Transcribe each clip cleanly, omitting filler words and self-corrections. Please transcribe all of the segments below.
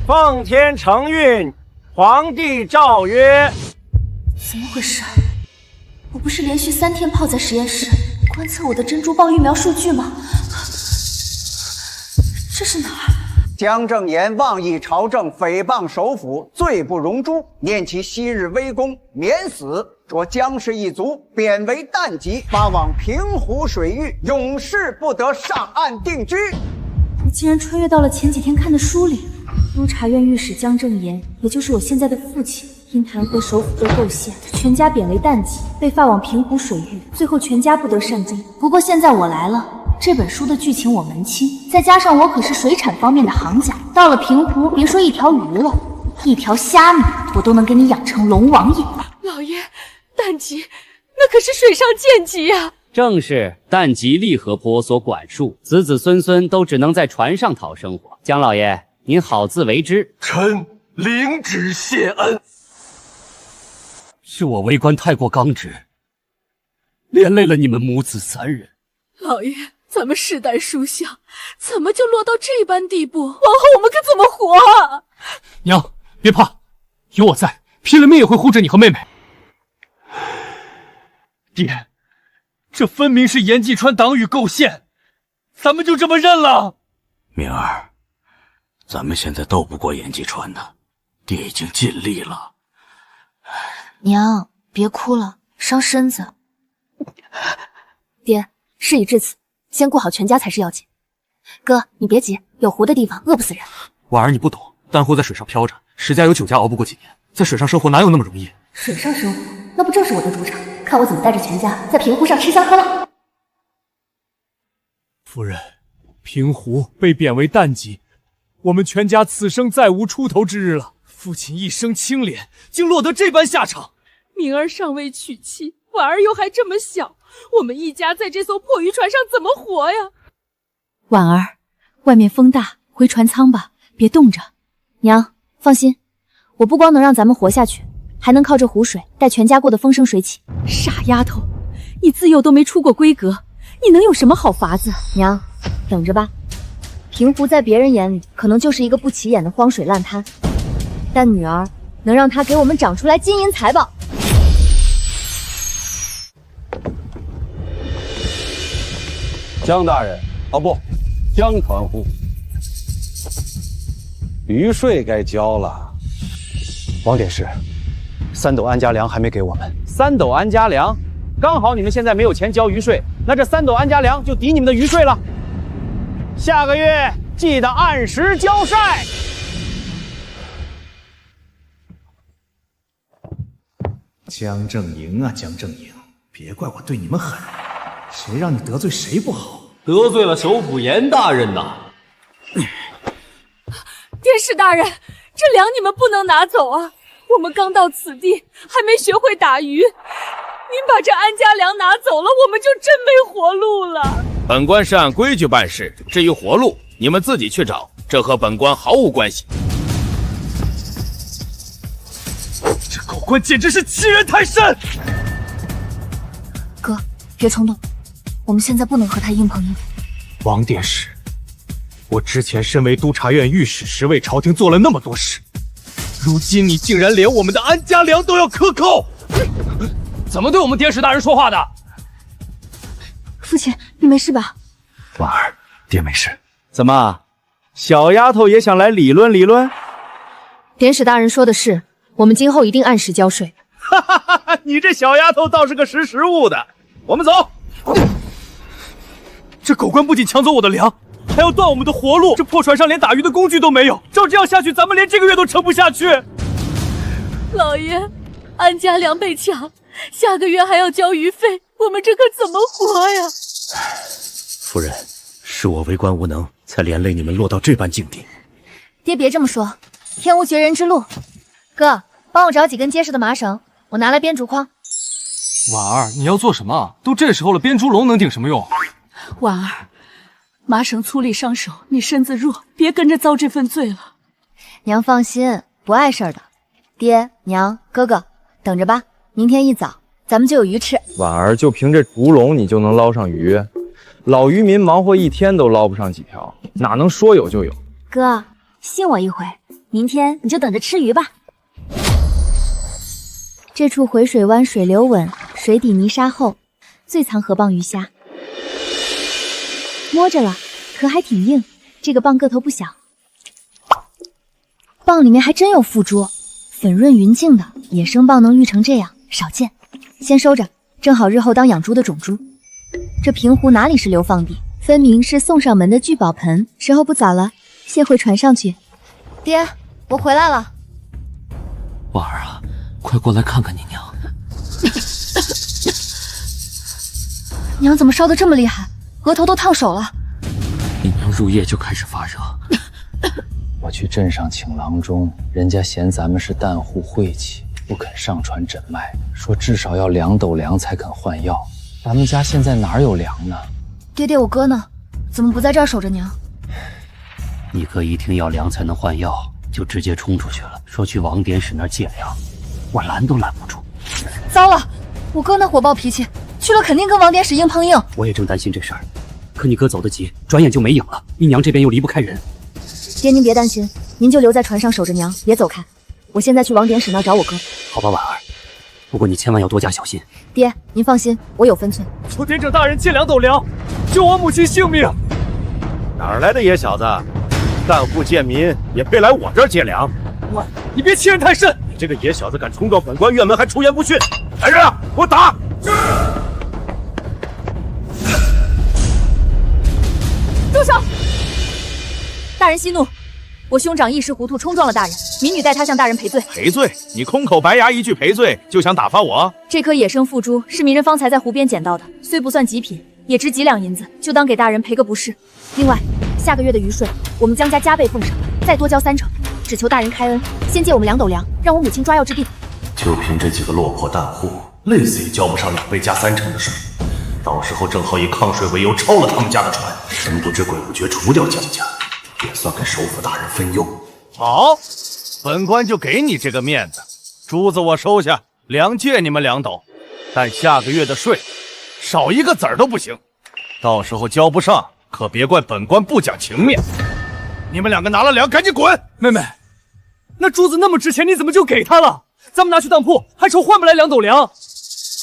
奉天承运，皇帝诏曰：怎么回事？我不是连续3天泡在实验室观测我的珍珠胞育苗数据吗？这是哪儿？姜正言妄议朝政，诽谤首辅，罪不容诛。念其昔日威功，免死，着姜氏一族贬为旦级，发往平湖水域，永世不得上岸定居。我竟然穿越到了前几天看的书里。督察院御史姜正言，也就是我现在的父亲，因弹劾首辅做构陷，全家贬为旦级，被发往平湖水域，最后全家不得上京。不过现在我来了，这本书的剧情我门清，再加上我可是水产方面的行家，到了平湖，别说一条鱼了，一条虾米我都能给你养成龙王爷。老爷，旦级那可是水上剑级呀！正是旦级利河坡所管束，子子孙孙都只能在船上讨生活。姜老爷，您好自为之。臣领旨谢恩。是我为官太过刚直，连累了你们母子3人。老爷，咱们世代书香，怎么就落到这般地步？往后我们可怎么活啊？娘，别怕，有我在，拼了命也会护着你和妹妹。爹，这分明是严继川党羽构陷，咱们就这么认了？明儿，咱们现在斗不过严继川的，爹已经尽力了。娘，别哭了，伤身子。爹，事已至此，先顾好全家才是要紧。哥，你别急，有湖的地方饿不死人。婉儿，你不懂，丹湖在水上飘着，10家有9家熬不过几年，在水上生活哪有那么容易？水上生活，那不正是我的主场？看我怎么带着全家在平湖上吃香喝辣。夫人，平湖被贬为旦级，我们全家此生再无出头之日了。父亲一生清廉，竟落得这般下场。明儿尚未娶妻，婉儿又还这么小，我们一家在这艘破渔船上怎么活呀？婉儿，外面风大，回船舱吧，别冻着。娘，放心，我不光能让咱们活下去，还能靠这湖水带全家过得风生水起。傻丫头，你自幼都没出过闺阁，你能有什么好法子？娘，等着吧。平湖在别人眼里可能就是一个不起眼的荒水烂滩，但女儿能让她给我们长出来金银财宝。姜大人，哦不，姜传户，余税该交了。王典士，3斗安家粮还没给我们。3斗安家粮，刚好你们现在没有钱交余税，那这3斗安家粮就抵你们的余税了。下个月记得按时交税。江正营啊，江正营，别怪我对你们狠，谁让你得罪谁不好？得罪了首辅严大人呐！殿试大人，这粮你们不能拿走啊！我们刚到此地，还没学会打鱼，您把这安家粮拿走了，我们就真没活路了。本官是按规矩办事，至于活路，你们自己去找，这和本官毫无关系。这狗官简直是欺人太甚！哥，别冲动，我们现在不能和他硬碰硬。王殿试，我之前身为督察院御史时，为朝廷做了那么多事，如今你竟然连我们的安家粮都要克扣，怎么对我们殿试大人说话的？父亲，你没事吧？婉儿，爹没事。怎么，小丫头也想来理论理论？典史大人说的是，我们今后一定按时交税。哈哈哈哈！你这小丫头倒是个识时务的。我们走。这狗官不仅抢走我的粮，还要断我们的活路。这破船上连打鱼的工具都没有，照这样下去，咱们连这个月都撑不下去。老爷，安家粮被抢，下个月还要交余费，我们这可怎么活呀？夫人，是我为官无能，才连累你们落到这般境地。爹别这么说，天无绝人之路。哥，帮我找几根结实的麻绳，我拿来编竹筐。婉儿，你要做什么？都这时候了，编猪笼能顶什么用？婉儿，麻绳粗粝伤手，你身子弱，别跟着遭这份罪了。娘放心，不碍事儿的。爹娘哥哥，等着吧，明天一早咱们就有鱼吃。婉儿，就凭这竹笼你就能捞上鱼？老渔民忙活一天都捞不上几条，哪能说有就有？哥，信我一回，明天你就等着吃鱼吧。这处回水湾水流稳，水底泥沙厚，最藏河蚌鱼虾。摸着了，壳还挺硬，这个蚌个头不小。蚌里面还真有腹珠，粉润匀净的野生蚌能育成这样，少见。先收着，正好日后当养猪的种猪。这平湖哪里是流放地，分明是送上门的聚宝盆。时候不早了，卸回船上去。爹，我回来了。婉儿啊，快过来看看你娘。娘怎么烧得这么厉害？额头都烫手了。你娘入夜就开始发热。我去镇上请郎中，人家嫌咱们是淡户晦气，不肯上船诊脉，说至少要2斗粮才肯换药。咱们家现在哪有粮呢？爹爹，我哥呢？怎么不在这儿守着娘？你哥一听要粮才能换药，就直接冲出去了，说去王典史那儿借粮，我拦都拦不住。糟了，我哥那火爆脾气，去了肯定跟王典史硬碰硬。我也正担心这事儿，可你哥走得急，转眼就没影了。你娘这边又离不开人。爹，您别担心，您就留在船上守着娘，别走开。我现在去王典史那儿找我哥。好吧，婉儿，不过你千万要多加小心。爹，您放心，我有分寸。求典整大人借2斗粮，救我母亲性命。哪儿来的野小子？淡户贱民也配来我这儿借粮？你别欺人太甚！你这个野小子敢冲撞本官院门，还出言不逊！来人啊，给我打！住手！大人息怒，我兄长一时糊涂冲撞了大人，民女代他向大人赔罪。赔罪？你空口白牙一句赔罪，就想打发我？这颗野生腹珠是民人方才在湖边捡到的，虽不算极品，也值几两银子，就当给大人赔个不是。另外，下个月的余税，我们江家加倍奉上，再多交3成，只求大人开恩，先借我们2斗粮，让我母亲抓药治病。就凭这几个落魄淡户，累死也交不上2倍加3成的税。到时候正好以抗税为由抄了他们家的船，神不知鬼不觉除掉江家，也算给首府大人分忧。好，本官就给你这个面子。珠子我收下，粮借你们2斗，但下个月的税少一个子儿都不行。到时候交不上，可别怪本官不讲情面。你们2个拿了粮，赶紧滚！妹妹，那珠子那么值钱，你怎么就给他了？咱们拿去当铺，还愁换不来2斗粮。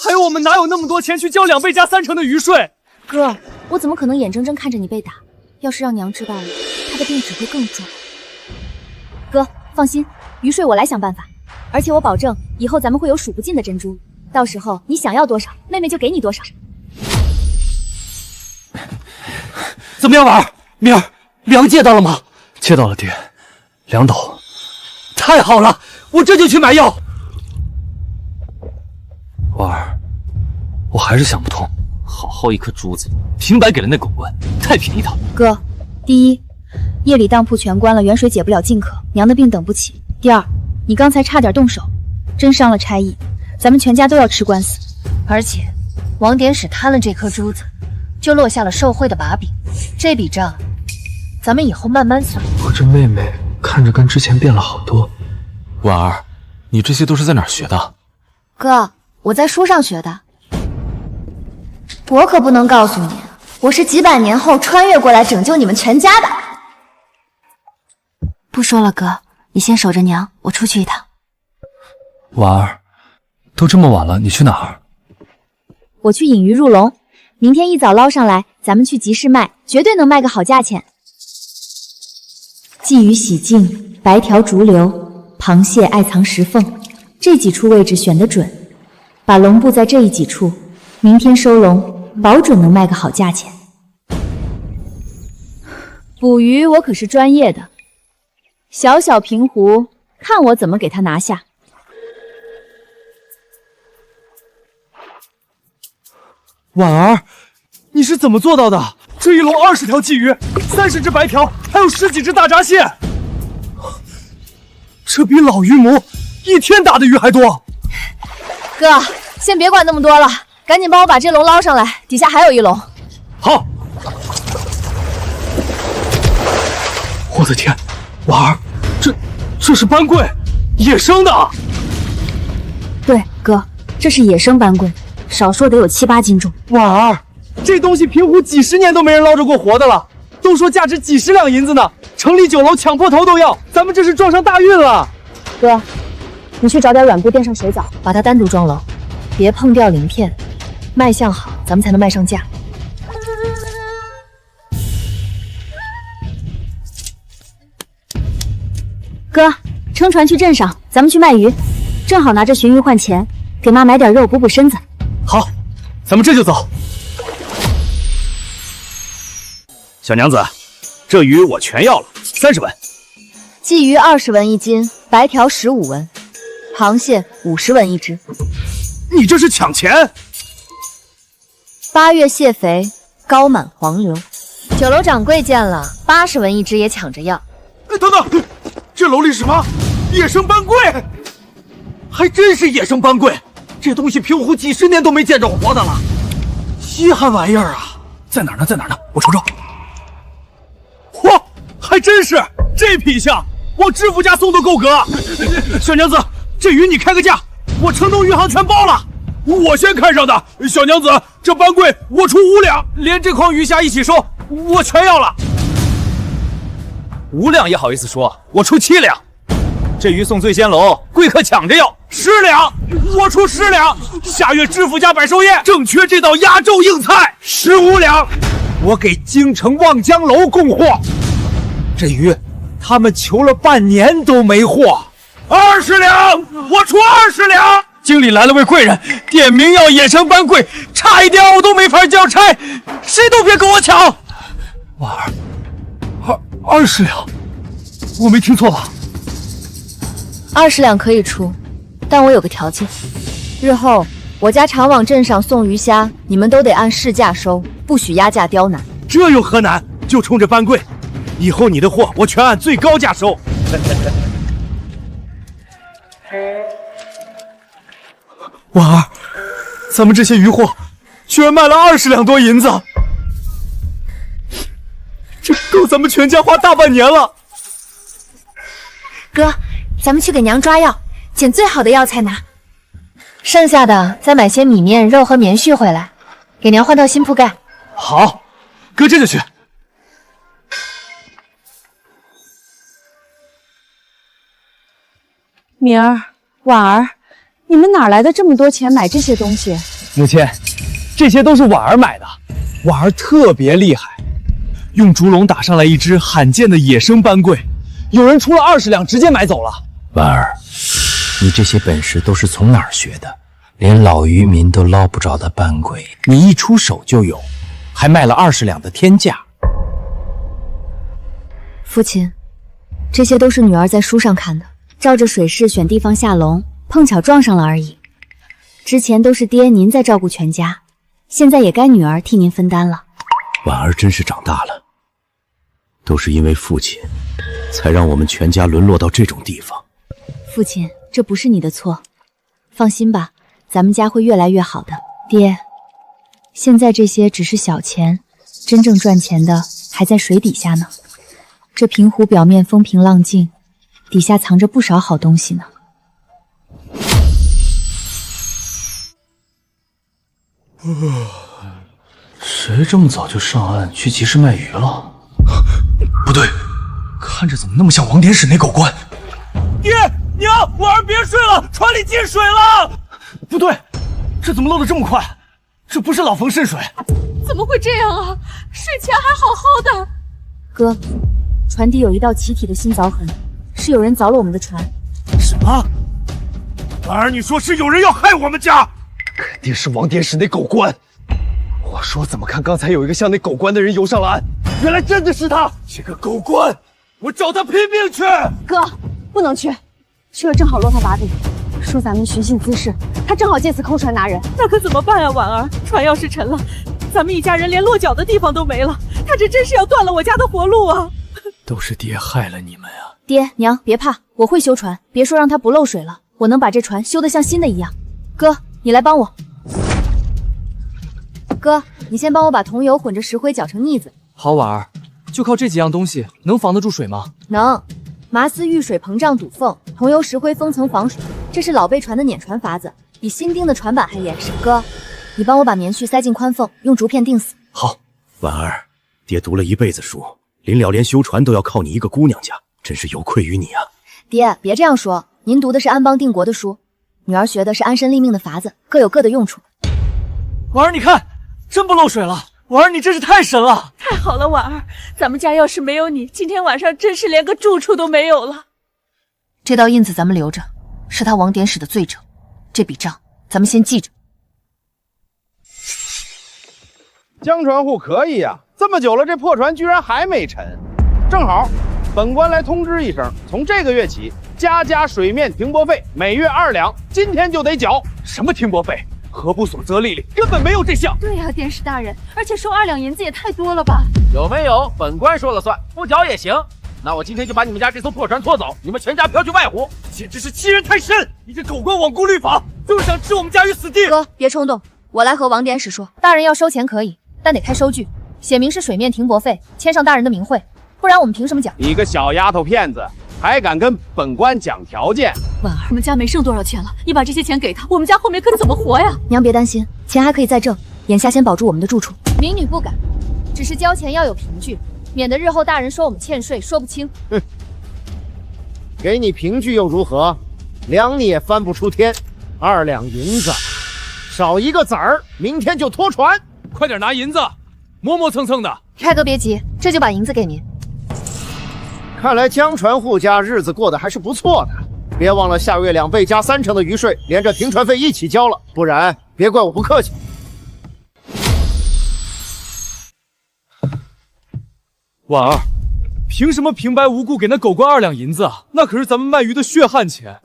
还有我们哪有那么多钱去交2倍加3成的余税？哥，我怎么可能眼睁睁看着你被打？要是让娘知道了，她的病只会更重。哥，放心，余税我来想办法，而且我保证以后咱们会有数不尽的珍珠，到时候你想要多少，妹妹就给你多少。怎么样，婉儿？明儿粮借到了吗？借到了，爹，2斗。太好了，我这就去买药。婉儿，我还是想不通，好好一颗珠子，平白给了那狗官，太便宜他了。哥，第一，夜里当铺全关了，远水解不了近渴，娘的病等不起。第二，你刚才差点动手，真伤了差役，咱们全家都要吃官司。而且，王典史贪了这颗珠子，就落下了受贿的把柄，这笔账，咱们以后慢慢算。我这妹妹看着跟之前变了好多。婉儿，你这些都是在哪儿学的？哥，我在书上学的。我可不能告诉你，我是几百年后穿越过来拯救你们全家的。不说了，哥，你先守着娘，我出去一趟。婉儿，都这么晚了，你去哪儿？我去引鱼入笼，明天一早捞上来，咱们去集市卖，绝对能卖个好价钱。鲫鱼洗净，白条逐流，螃蟹爱藏石缝，这几处位置选得准，把笼布在这一几处，明天收笼，保准能卖个好价钱。捕鱼我可是专业的，小小平湖，看我怎么给他拿下。婉儿，你是怎么做到的？这一笼20条鲫鱼，30只白条，还有10几只大闸蟹，这比老鱼母一天打的鱼还多。哥，先别管那么多了，赶紧帮我把这笼捞上来，底下还有一笼。好。我的天，婉儿，这是斑桂，野生的。对，哥，这是野生斑桂，少说得有7、8斤重。婉儿，这东西平湖几10年都没人捞着过活的了，都说价值几10两银子呢，城里酒楼抢破头都要，咱们这是撞上大运了。哥，你去找点软布垫上水藻，把它单独装楼，别碰掉鳞片，卖相好，咱们才能卖上价。哥，撑船去镇上，咱们去卖鱼，正好拿着鲟鱼换钱，给妈买点肉补补身子。好，咱们这就走。小娘子，这鱼我全要了，30文。鲫鱼20文一斤，白条15文，螃蟹50文一只。你这是抢钱！8月蟹肥，高满黄流。酒楼掌柜见了，80文一只也抢着要。等等，这楼里是什么？野生斑龟？还真是野生斑龟，这东西平湖几10年都没见着活的了，稀罕玩意儿啊！在哪儿呢？在哪儿呢？我瞅瞅。嚯，还真是这品相，往知府家送都够格。小娘子，这鱼你开个价，我城东余杭全包了。我先看上的，小娘子，这斑龟我出5两，连这筐鱼虾一起收，我全要了。5两也好意思说，我出7两。这鱼送醉仙楼，贵客抢着要10两，我出10两。下月知府家摆寿宴，正缺这道压轴硬菜，15两，我给京城望江楼供货。这鱼他们求了半年都没货，20两，我出20两。京里来了位贵人，点名要野生斑龟，差一点我都没法交差，谁都别跟我抢。婉儿，20两，我没听错吧？20两可以出，但我有个条件，日后我家常往镇上送鱼虾，你们都得按市价收，不许压价刁难。这有何难？就冲着斑龟，以后你的货我全按最高价收。婉儿，咱们这些鱼货居然卖了20两多银子，这够咱们全家花大半年了。哥，咱们去给娘抓药，捡最好的药材拿，剩下的再买些米面、肉和棉絮回来，给娘换套新铺盖。好，哥这就去。明儿、婉儿，你们哪来的这么多钱买这些东西？母亲，这些都是婉儿买的，婉儿特别厉害，用竹笼打上来一只罕见的野生斑龟，有人出了20两直接买走了。婉儿，你这些本事都是从哪儿学的？连老渔民都捞不着的斑龟，你一出手就有，还卖了20两的天价。父亲，这些都是女儿在书上看的，照着水势选地方下笼，碰巧撞上了而已。之前都是爹您在照顾全家，现在也该女儿替您分担了。婉儿真是长大了，都是因为父亲，才让我们全家沦落到这种地方。父亲，这不是你的错，放心吧，咱们家会越来越好的。爹，现在这些只是小钱，真正赚钱的还在水底下呢。这平湖表面风平浪静，底下藏着不少好东西呢。谁这么早就上岸去集市卖鱼了？不对，看着怎么那么像王典史那狗官？爹娘，婉儿别睡了，船里进水了！不对，这怎么漏得这么快？这不是老冯渗水？怎么会这样啊？睡前还好好的。哥，船底有一道奇体的新凿痕，是有人凿了我们的船。什么？婉儿，你说是有人要害我们家？肯定是王典史那狗官。我说怎么看刚才有一个像那狗官的人游上了岸，原来真的是他！这个狗官，我找他拼命去！哥，不能去，去了正好落他把柄，说咱们寻衅滋事，他正好借此抠船拿人。那可怎么办呀，婉儿？船要是沉了，咱们一家人连落脚的地方都没了，他这真是要断了我家的活路啊！都是爹害了你们啊！爹娘别怕，我会修船，别说让它不漏水了，我能把这船修得像新的一样。哥，你来帮我。哥，你先帮我把桐油混着石灰搅成腻子。好，婉儿，就靠这几样东西能防得住水吗？能。麻丝遇水膨胀堵缝，桐油石灰封层防水，这是老辈船的碾船法子，比新钉的船板还严实。哥，你帮我把棉絮塞进宽缝，用竹片钉死。好，婉儿，爹读了一辈子书，临了连修船都要靠你一个姑娘家，真是有愧于你啊！爹，别这样说，您读的是安邦定国的书，女儿学的是安身立命的法子，各有各的用处。婉儿，你看，真不漏水了。婉儿，你真是太神了！太好了，婉儿，咱们家要是没有你，今天晚上真是连个住处都没有了。这道印子咱们留着，是他王典史的罪证，这笔账咱们先记着。江船户可以呀，这么久了，这破船居然还没沉。正好，本官来通知一声，从这个月起，家水面停泊费每月2两，今天就得缴。什么停泊费？何不所责例里根本没有这项。对呀，典史大人，而且收2两银子也太多了吧？有没有？本官说了算，不缴也行。那我今天就把你们家这艘破船拖走，你们全家漂去外湖，简直是欺人太甚！你这狗官罔顾律法，就是想置我们家于死地。哥，别冲动，我来和王典史说，大人要收钱可以，但得开收据，写明是水面停泊费，签上大人的名讳，不然我们凭什么缴？你个小丫头片子，还敢跟本官讲条件？婉儿，我们家没剩多少钱了，你把这些钱给他，我们家后面可怎么活呀？娘别担心，钱还可以再挣，眼下先保住我们的住处。民女不敢，只是交钱要有凭据，免得日后大人说我们欠税，说不清。哼，给你凭据又如何？量你也翻不出天。2两银子，少一个子儿，明天就拖船。快点拿银子，磨磨蹭蹭的。开哥别急，这就把银子给您。看来江船户家日子过得还是不错的。别忘了下个月2倍加3成的余税，连着停船费一起交了，不然别怪我不客气。婉儿，凭什么平白无故给那狗官2两银子啊？那可是咱们卖鱼的血汗钱。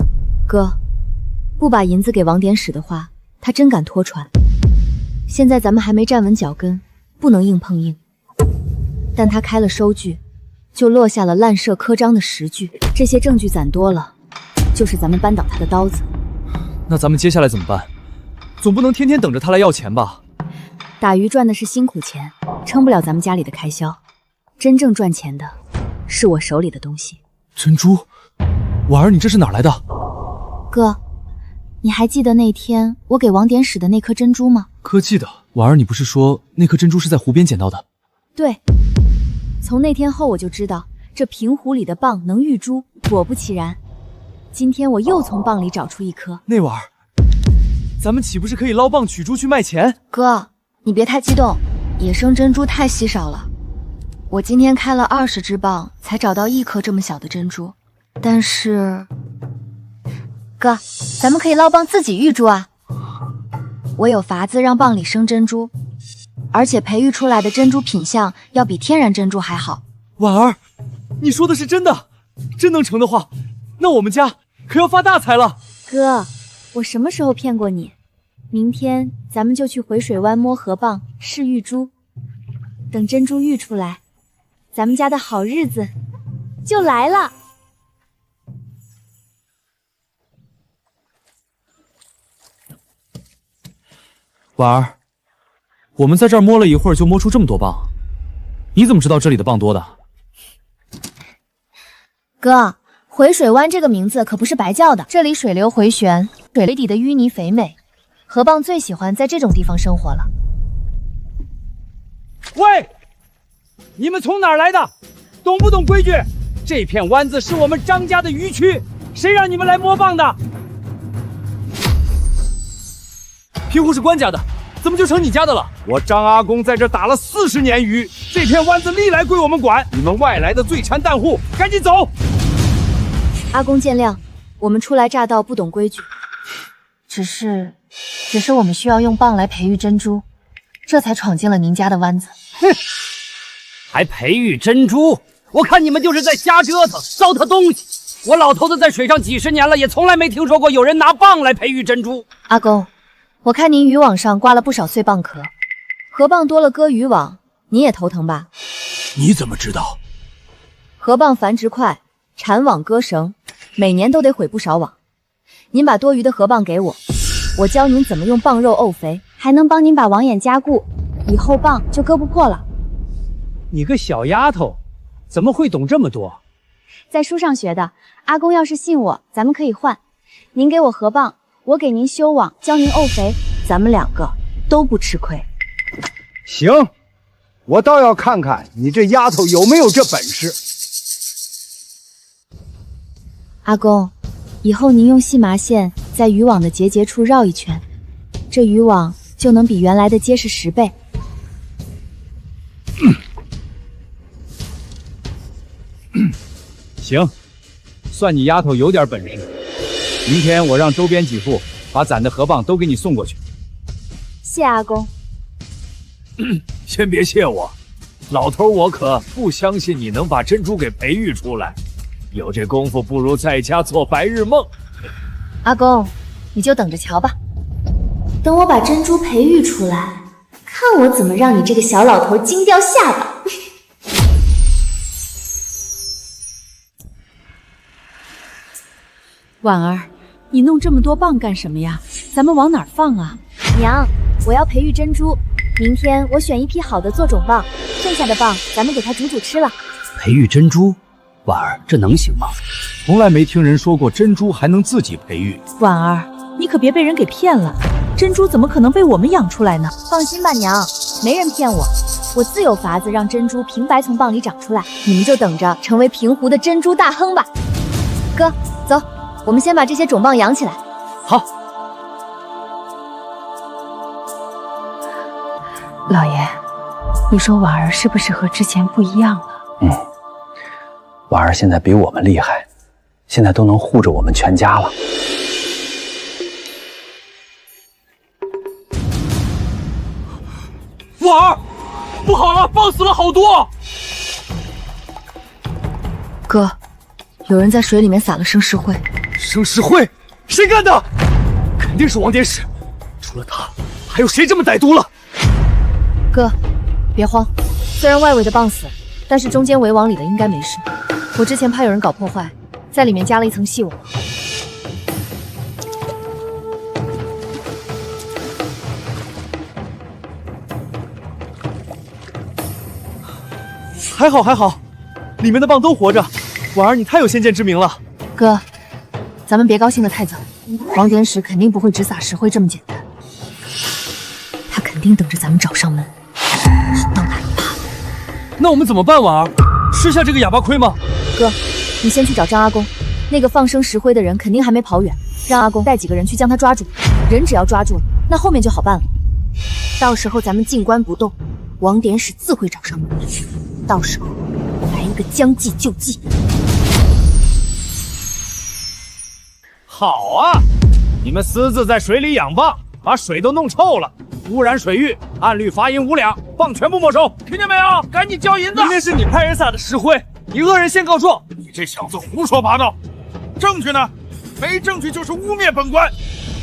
哥，不把银子给王典史的话，他真敢拖船。现在咱们还没站稳脚跟，不能硬碰硬。但他开了收据，就落下了滥设科章的实据，这些证据攒多了，就是咱们扳倒他的刀子。那咱们接下来怎么办？总不能天天等着他来要钱吧？打鱼赚的是辛苦钱，撑不了咱们家里的开销。真正赚钱的，是我手里的东西。珍珠，婉儿，你这是哪来的？哥，你还记得那天我给王典史的那颗珍珠吗？哥记得。婉儿，你不是说那颗珍珠是在湖边捡到的？对，从那天后我就知道这平湖里的蚌能育珠。果不其然，今天我又从蚌里找出一颗。那婉儿，咱们岂不是可以捞蚌取珠去卖钱？哥，你别太激动，野生珍珠太稀少了。我今天开了20只蚌，才找到1颗这么小的珍珠。但是，哥，咱们可以捞蚌自己育珠啊！我有法子让蚌里生珍珠，而且培育出来的珍珠品相要比天然珍珠还好。婉儿，你说的是真的？真能成的话，那我们家可要发大财了。哥，我什么时候骗过你？明天咱们就去回水湾摸河蚌试育珠，等珍珠育出来，咱们家的好日子就来了。婉儿，我们在这儿摸了一会儿，就摸出这么多蚌，你怎么知道这里的蚌多的？哥，回水湾这个名字可不是白叫的，这里水流回旋，水里的淤泥肥美，河蚌最喜欢在这种地方生活了。喂，你们从哪儿来的？懂不懂规矩？这片湾子是我们张家的渔区，谁让你们来摸蚌的？平湖是官家的，怎么就成你家的了？我张阿公在这打了40年鱼，这片湾子历来归我们管。你们外来的罪馋淡户，赶紧走！阿公见谅，我们初来乍到，不懂规矩。只是我们需要用蚌来培育珍珠，这才闯进了您家的湾子。哼，还培育珍珠？我看你们就是在瞎折腾，糟蹋东西。我老头子在水上几10年了，也从来没听说过有人拿蚌来培育珍珠。阿公，我看您渔网上刮了不少碎蚌壳，河蚌多了割渔网，你也头疼吧？你怎么知道？河蚌繁殖快，缠网割绳，每年都得毁不少网。您把多余的河蚌给我，我教您怎么用蚌肉沤肥，还能帮您把网眼加固，以后蚌就割不破了。你个小丫头，怎么会懂这么多？在书上学的。阿公要是信我，咱们可以换。您给我河蚌，我给您修网，教您沤肥，咱们2个都不吃亏。行，我倒要看看你这丫头有没有这本事。阿公，以后您用细麻线在渔网的结节处绕一圈，这渔网就能比原来的结实10倍。行，算你丫头有点本事。明天我让周边几副把攒的河蚌都给你送过去。谢阿公。先别谢我，老头我可不相信你能把珍珠给培育出来。有这功夫，不如在家做白日梦。阿公，你就等着瞧吧。等我把珍珠培育出来，看我怎么让你这个小老头惊掉下巴。婉儿，你弄这么多蚌干什么呀？咱们往哪儿放啊？娘，我要培育珍珠，明天我选一批好的做种蚌，剩下的蚌咱们给它煮吃了。培育珍珠，婉儿，这能行吗？从来没听人说过珍珠还能自己培育。婉儿，你可别被人给骗了，珍珠怎么可能被我们养出来呢？放心吧，娘，没人骗我，我自有法子让珍珠平白从蚌里长出来。你们就等着成为平湖的珍珠大亨吧。哥，走。我们先把这些种蚌养起来。好。老爷，你说婉儿是不是和之前不一样了？婉儿现在比我们厉害，现在都能护着我们全家了。婉儿，不好了，蚌死了好多！哥，有人在水里面撒了生石灰。生石灰？谁干的？肯定是王典史，除了他，还有谁这么歹毒了？哥，别慌，虽然外围的蚌死，但是中间围网里的应该没事。我之前怕有人搞破坏，在里面加了一层细网。还好还好，里面的蚌都活着。婉儿，你太有先见之明了。哥，咱们别高兴得太早，王典史肯定不会只撒石灰这么简单，他肯定等着咱们找上门，到哪里怕。那我们怎么办，婉儿？吃下这个哑巴亏吗？哥，你先去找张阿公，那个放生石灰的人肯定还没跑远，让阿公带几个人去将他抓住。人只要抓住了，那后面就好办了。到时候咱们静观不动，王典史自会找上门。到时候来一个将计就计。好啊！你们私自在水里养蚌，把水都弄臭了，污染水域，按律罚银5两，蚌全部没收，听见没有？赶紧交银子！明明是你派人撒的石灰，你恶人先告状！你这小子胡说八道！证据呢？没证据就是污蔑本官！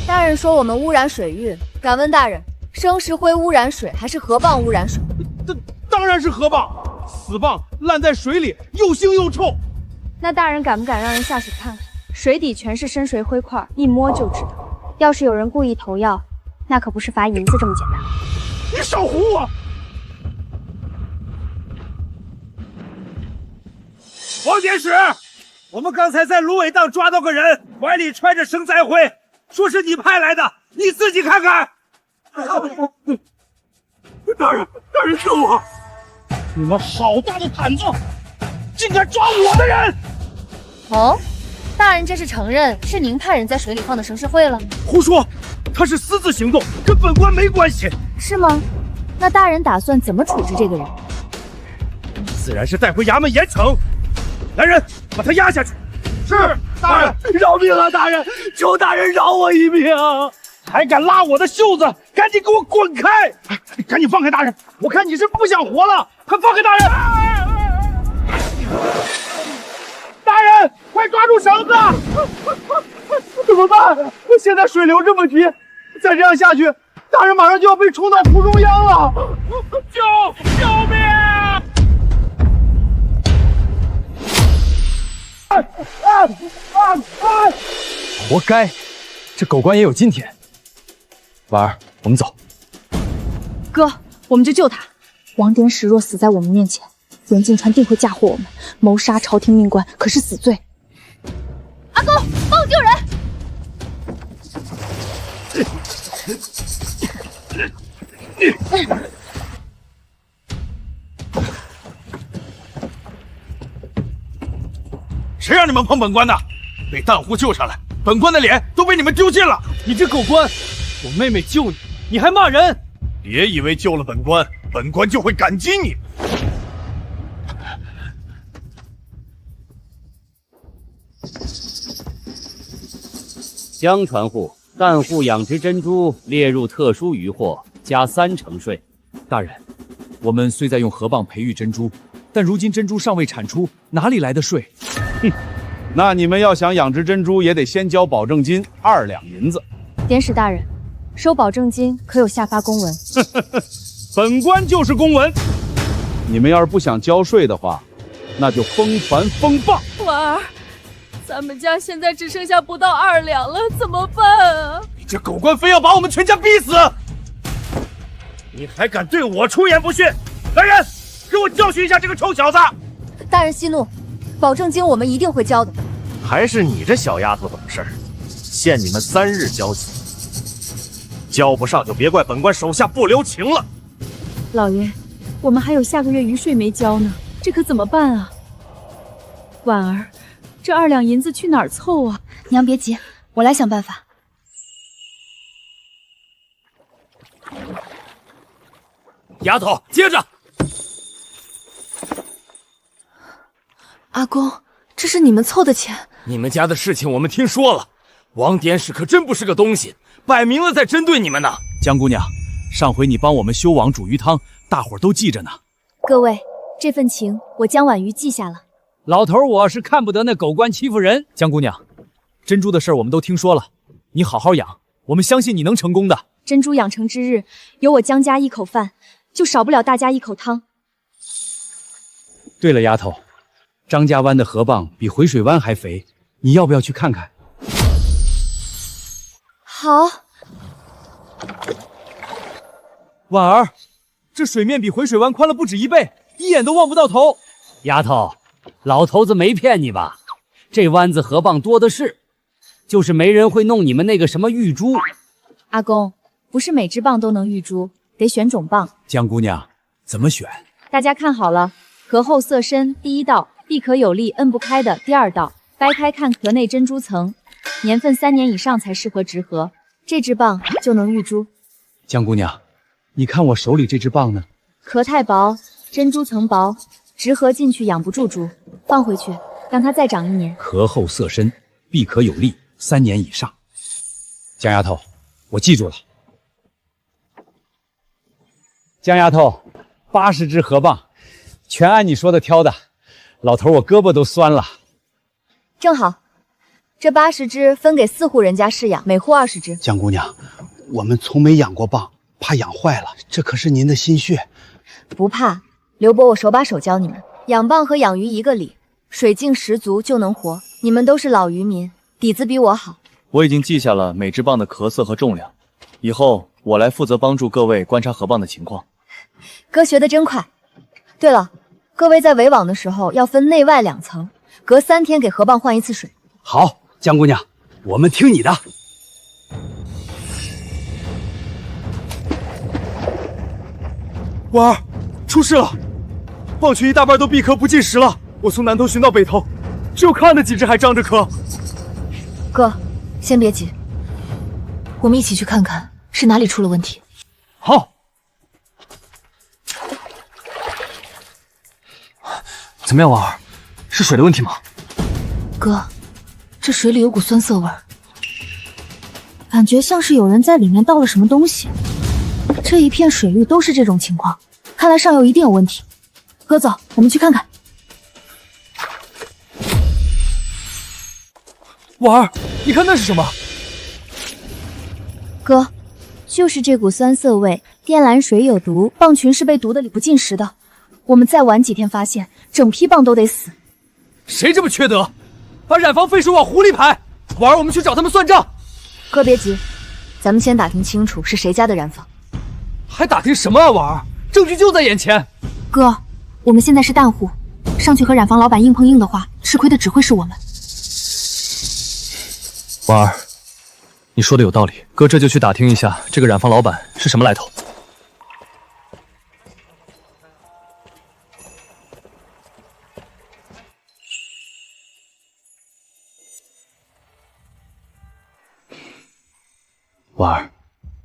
大人说我们污染水域，敢问大人，生石灰污染水还是河蚌污染水？当然是河蚌，死蚌烂在水里，又腥又臭。那大人敢不敢让人下水看看？水底全是深水灰块，一摸就知道。要是有人故意投药，那可不是罚银子这么简单。你少唬我！王典史，我们刚才在芦苇荡抓到个人，怀里揣着生栽灰，说是你派来的，你自己看看。大人救我！你们好大的胆子，竟敢抓我的人！哦，大人这是承认是您派人在水里放的生石灰了？胡说，他是私自行动，跟本官没关系。是吗？那大人打算怎么处置这个人？自然是带回衙门严惩。来人，把他押下去。是，大人。饶命啊，大人！求大人饶我一命！还敢拉我的袖子，赶紧给我滚开！赶紧放开大人！我看你是不想活了，快放开大人！大人，快抓住绳子！怎么办？现在水流这么急，再这样下去，大人马上就要被冲到湖中央了！救命！活该，这狗官也有今天。婉儿，我们走。哥，我们就救他。王典史若死在我们面前，袁靖川定会嫁祸我们，谋杀朝廷命官可是死罪。阿公，帮我救人！谁让你们碰本官的？被弹户救上来，本官的脸都被你们丢尽了。你这狗官，我妹妹救你，你还骂人！别以为救了本官，本官就会感激你。江传户，弹户养殖珍珠列入特殊渔获，加30%税。大人，我们虽在用河蚌培育珍珠，但如今珍珠尚未产出，哪里来的税？哼，那你们要想养殖珍珠，也得先交保证金2两银子。典史大人，收保证金可有下发公文？本官就是公文。你们要是不想交税的话，那就封船封蚌。婉儿，咱们家现在只剩下不到2两了，怎么办啊？你这狗官非要把我们全家逼死！你还敢对我出言不逊！来人，给我教训一下这个臭小子！大人息怒，保证金我们一定会交的。还是你这小丫头懂事，限你们3日交齐，交不上就别怪本官手下不留情了。老爷，我们还有下个月余税没交呢，这可怎么办啊？婉儿，这2两银子去哪儿凑啊？娘别急，我来想办法。丫头，接着！阿公，这是你们凑的钱？你们家的事情我们听说了，王典史可真不是个东西，摆明了在针对你们呢。江姑娘，上回你帮我们修网煮鱼汤，大伙儿都记着呢。各位，这份情我江婉瑜记下了。老头，我是看不得那狗官欺负人。江姑娘，珍珠的事我们都听说了，你好好养，我们相信你能成功的。珍珠养成之日，有我江家一口饭，就少不了大家一口汤。对了，丫头，张家湾的河蚌比回水湾还肥，你要不要去看看？好。婉儿，这水面比回水湾宽了不止1倍，一眼都望不到头。丫头，老头子没骗你吧？这湾子河蚌多的是，就是没人会弄你们那个什么玉珠。阿公，不是每只蚌都能玉珠，得选种蚌。江姑娘，怎么选？大家看好了，壳厚色深第1道，闭壳有力摁不开的第2道，掰开看壳内珍珠层，年份3年以上才适合直核，这只蚌就能玉珠。江姑娘，你看我手里这只蚌呢？壳太薄，珍珠层薄，直核进去养不住珠，放回去让它再长1年。壳厚色深，闭壳有力，3年以上。江丫头，我记住了。江丫头，80只河蚌，全按你说的挑的。老头，我胳膊都酸了。正好，这80只分给4户人家饲养，每户20只。江姑娘，我们从没养过蚌，怕养坏了，这可是您的心血。不怕，刘伯我手把手教你们。养蚌和养鱼一个理，水性十足就能活。你们都是老渔民，底子比我好。我已经记下了每只蚌的壳色和重量，以后我来负责帮助各位观察河蚌的情况。哥学得真快。对了，各位在围网的时候要分内外2层，隔3天给河蚌换1次水。好，江姑娘，我们听你的。婉儿，出事了！蚌群一大半都闭壳不进食了。我从南头寻到北头，只有看那几只还张着壳。哥，先别急，我们一起去看看是哪里出了问题。好。怎么样，婉儿？是水的问题吗？哥，这水里有股酸涩味儿，感觉像是有人在里面倒了什么东西。这一片水域都是这种情况，看来上游一定有问题。哥，走，我们去看看。婉儿，你看那是什么？哥，就是这股酸涩味，靛蓝水有毒，蚌群是被毒的理不进食的。我们再晚几天发现，整批蚌都得死。谁这么缺德，把染坊废水往湖里排？婉儿，我们去找他们算账。哥别急，咱们先打听清楚是谁家的染坊。还打听什么啊，婉儿？证据就在眼前。哥，我们现在是淡户，上去和染坊老板硬碰硬的话，吃亏的只会是我们。婉儿，你说的有道理，哥这就去打听一下这个染坊老板是什么来头。婉儿，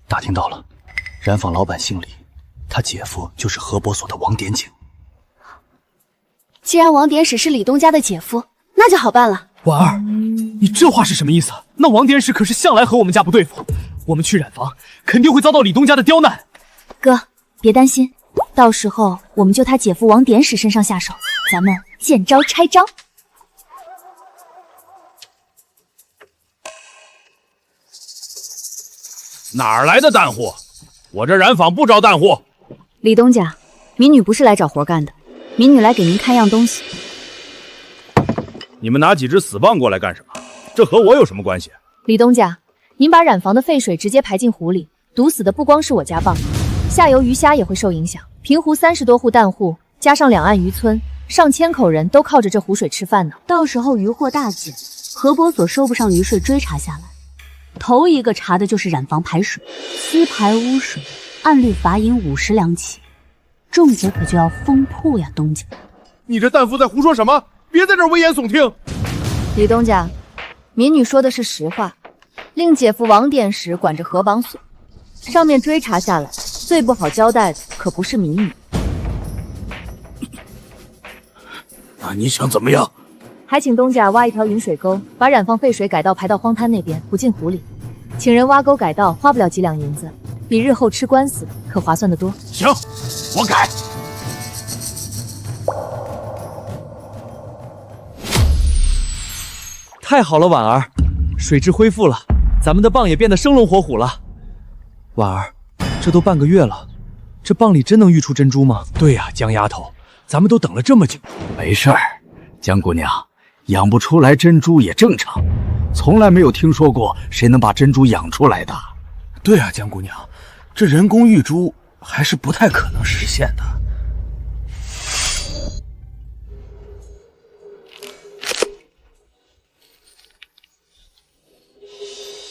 打听到了，染坊老板姓李，他姐夫就是河伯所的王典景。既然王典史是李东家的姐夫，那就好办了。婉儿，你这话是什么意思？那王典史可是向来和我们家不对付，我们去染坊肯定会遭到李东家的刁难。哥，别担心，到时候我们就他姐夫王典史身上下手，咱们见招拆招。哪儿来的淡户？我这染坊不招淡户。李东家，民女不是来找活干的，民女来给您看样东西。你们拿几只死蚌过来干什么？这和我有什么关系？李东家，您把染坊的废水直接排进湖里，毒死的不光是我家蚌，下游鱼虾也会受影响。平湖30多户淡户，加上两岸渔村，上千口人都靠着这湖水吃饭呢。到时候渔获大减，河伯所收不上渔税追查下来，头一个查的就是染坊排水，私排污水，按律罚银50两起，重则可就要封铺呀！东家，你这淡夫在胡说什么？别在这危言耸听。李东家，民女说的是实话，令姐夫王典史管着河绑所，上面追查下来，最不好交代的可不是民女。那你想怎么样？还请东家挖一条引水沟，把染坊废水改道排到荒滩那边，补进湖里。请人挖沟改道，花不了几两银子，比日后吃官司可划算得多。行，我改。太好了，婉儿，水质恢复了，咱们的蚌也变得生龙活虎了。婉儿，这都半个月了，这蚌里真能育出珍珠吗？对呀，江丫头，咱们都等了这么久。没事儿，江姑娘，养不出来珍珠也正常，从来没有听说过谁能把珍珠养出来的。对啊，江姑娘，这人工育珠还是不太可能实现的。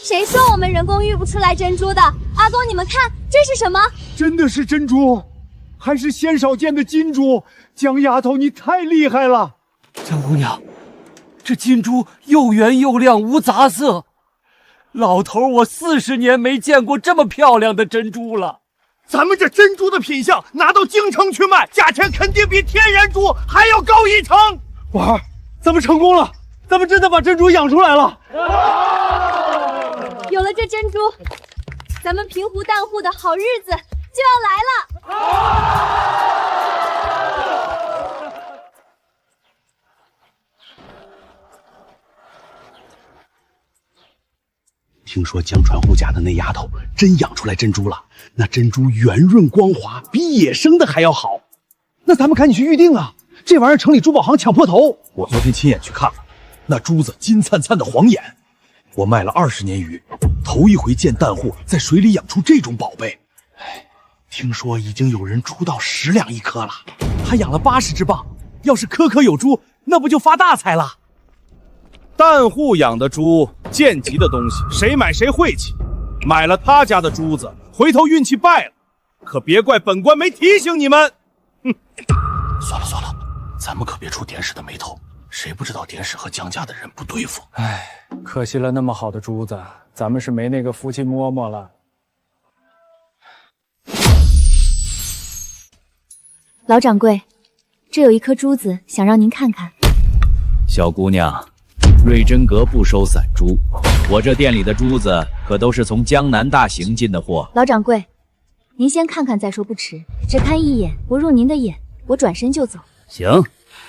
谁说我们人工育不出来珍珠的？阿公，你们看，这是什么？真的是珍珠，还是鲜少见的金珠。江丫头，你太厉害了！江姑娘，这金珠又圆又亮，无杂色。老头，我40年没见过这么漂亮的珍珠了。咱们这珍珠的品相拿到京城去卖，价钱肯定比天然珠还要高一层。婉儿，咱们成功了，咱们真的把珍珠养出来了。有了这珍珠，咱们平湖淡户的好日子就要来了。听说江传户家的那丫头真养出来珍珠了，那珍珠圆润光滑，比野生的还要好。那咱们赶紧去预定啊！这玩意儿城里珠宝行抢破头。我昨天亲眼去看了，那珠子金灿灿的晃眼。我卖了20年鱼，头一回见淡户在水里养出这种宝贝。听说已经有人出到10两一颗了。他养了80只蚌，要是颗颗有珠，那不就发大财了？淡户养的猪，贱籍的东西，谁买谁晦气。买了他家的珠子，回头运气败了，可别怪本官没提醒你们。哼！算了算了，咱们可别触典史的眉头，谁不知道典史和江家的人不对付？唉，可惜了那么好的珠子，咱们是没那个福气摸摸了。老掌柜，这有一颗珠子，想让您看看。小姑娘，瑞珍阁不收散珠，我这店里的珠子可都是从江南大行进的货。老掌柜，您先看看再说不迟。只看一眼不入您的眼，我转身就走。行，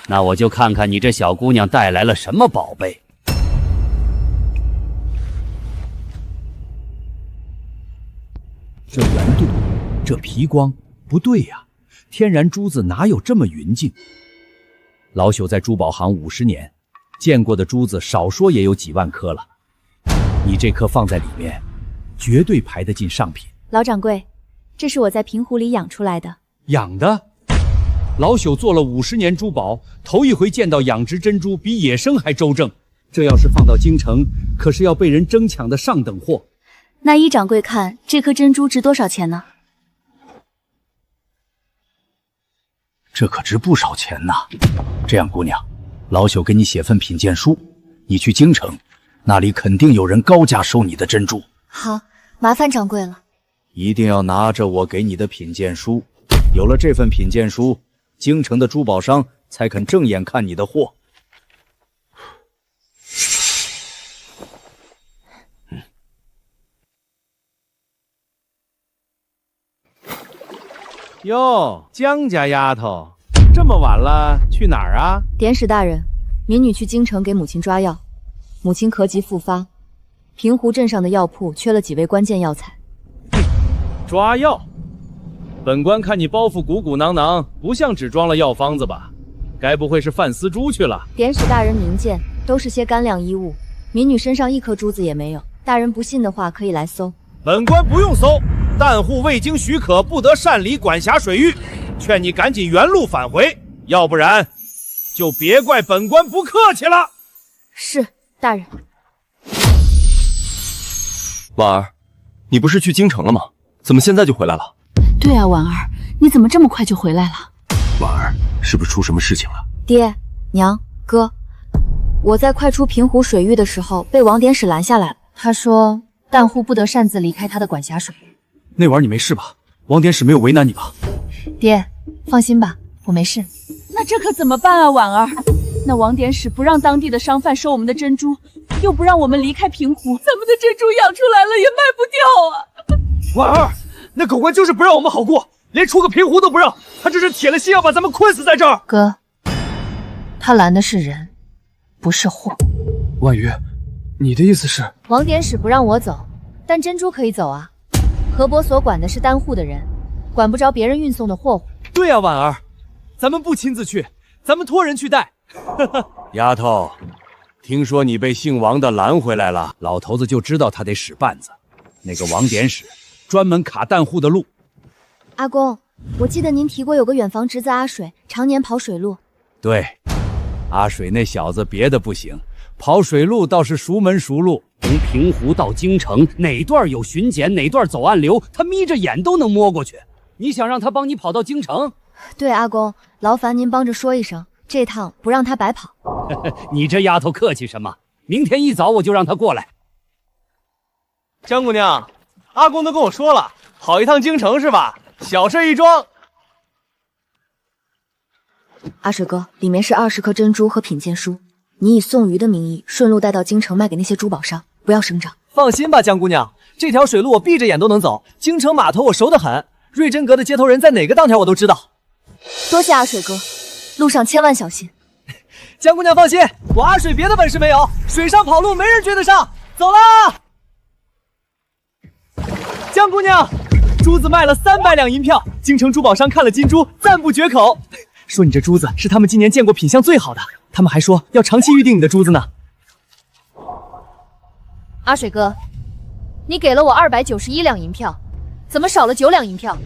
那我就看看你这小姑娘带来了什么宝贝。这圆度，这皮光，不对呀，天然珠子哪有这么匀净？老朽在珠宝行50年，见过的珠子少说也有几万颗了。你这颗放在里面，绝对排得进上品。老掌柜，这是我在平湖里养出来的。养的？老朽做了50年珠宝，头一回见到养殖珍珠比野生还周正。这要是放到京城，可是要被人争抢的上等货。那依掌柜看，这颗珍珠值多少钱呢？这可值不少钱呐！这样，姑娘，老朽给你写份品鉴书，你去京城，那里肯定有人高价收你的珍珠。好，麻烦掌柜了。一定要拿着我给你的品鉴书，有了这份品鉴书，京城的珠宝商才肯正眼看你的货。哟，江家丫头，这么晚了，去哪儿啊？典史大人，民女去京城给母亲抓药，母亲咳疾复发，平湖镇上的药铺缺了几味关键药材。抓药？本官看你包袱鼓鼓囊囊，不像只装了药方子吧？该不会是贩丝珠去了？典史大人明鉴，都是些干粮衣物，民女身上一颗珠子也没有。大人不信的话，可以来搜。本官不用搜。旦户未经许可，不得擅离管辖水域。劝你赶紧原路返回，要不然就别怪本官不客气了。是，大人。婉儿，你不是去京城了吗？怎么现在就回来了？对啊，婉儿，你怎么这么快就回来了？婉儿，是不是出什么事情了？爹、娘、哥，我在快出平湖水域的时候被王典史拦下来了。他说旦户不得擅自离开他的管辖水域。那晚你没事吧？王典史没有为难你吧？爹，放心吧，我没事。那这可怎么办啊，婉儿？那王典史不让当地的商贩收我们的珍珠，又不让我们离开平湖，咱们的珍珠养出来了也卖不掉啊！婉儿，那狗官就是不让我们好过，连出个平湖都不让，他这是铁了心要把咱们困死在这儿。哥，他拦的是人，不是货。婉瑜，你的意思是？王典史不让我走，但珍珠可以走啊。河伯所管的是单户的人，管不着别人运送的货物。对啊，婉儿，咱们不亲自去，咱们托人去带。丫头，听说你被姓王的拦回来了，老头子就知道他得使绊子。那个王典史专门卡旦户的路。阿公，我记得您提过有个远房侄子阿水，常年跑水路。对，阿水那小子别的不行，跑水路倒是熟门熟路。从平湖到京城，哪段有巡检，哪段走暗流，他眯着眼都能摸过去。你想让他帮你跑到京城？对，阿公，劳烦您帮着说一声，这趟不让他白跑。你这丫头客气什么？明天一早我就让他过来。江姑娘，阿公都跟我说了，跑一趟京城是吧？小事一桩。阿水哥，里面是20颗珍珠和品鉴书，你以送鱼的名义顺路带到京城卖给那些珠宝商，不要声张。放心吧，江姑娘，这条水路我闭着眼都能走。京城码头我熟得很，瑞珍阁的接头人在哪个当条我都知道。多谢阿水哥，路上千万小心。江姑娘放心，我阿水别的本事没有，水上跑路没人追得上。走啦！江姑娘，珠子卖了300两银票，京城珠宝商看了金珠，赞不绝口，说你这珠子是他们今年见过品相最好的，他们还说要长期预定你的珠子呢。阿水哥，你给了我291两银票，怎么少了9两银票？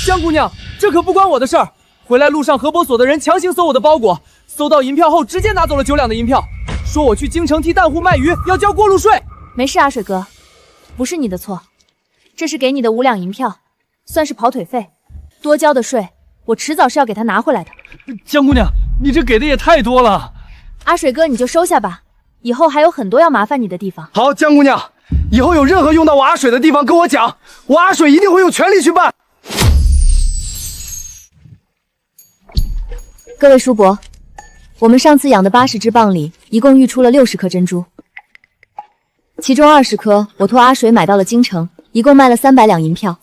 江姑娘，这可不关我的事儿。回来路上河伯所的人强行搜我的包裹，搜到银票后直接拿走了9两的银票，说我去京城替旦户卖鱼要交过路税。没事，阿水哥，不是你的错，这是给你的5两银票，算是跑腿费，多交的税我迟早是要给他拿回来的。江姑娘，你这给的也太多了。阿水哥，你就收下吧，以后还有很多要麻烦你的地方。好，江姑娘，以后有任何用到我阿水的地方跟我讲，我阿水一定会用全力去办。各位叔伯，我们上次养的80只蚌里，一共育出了60颗珍珠，其中20颗我托阿水买到了京城，一共卖了300两银票，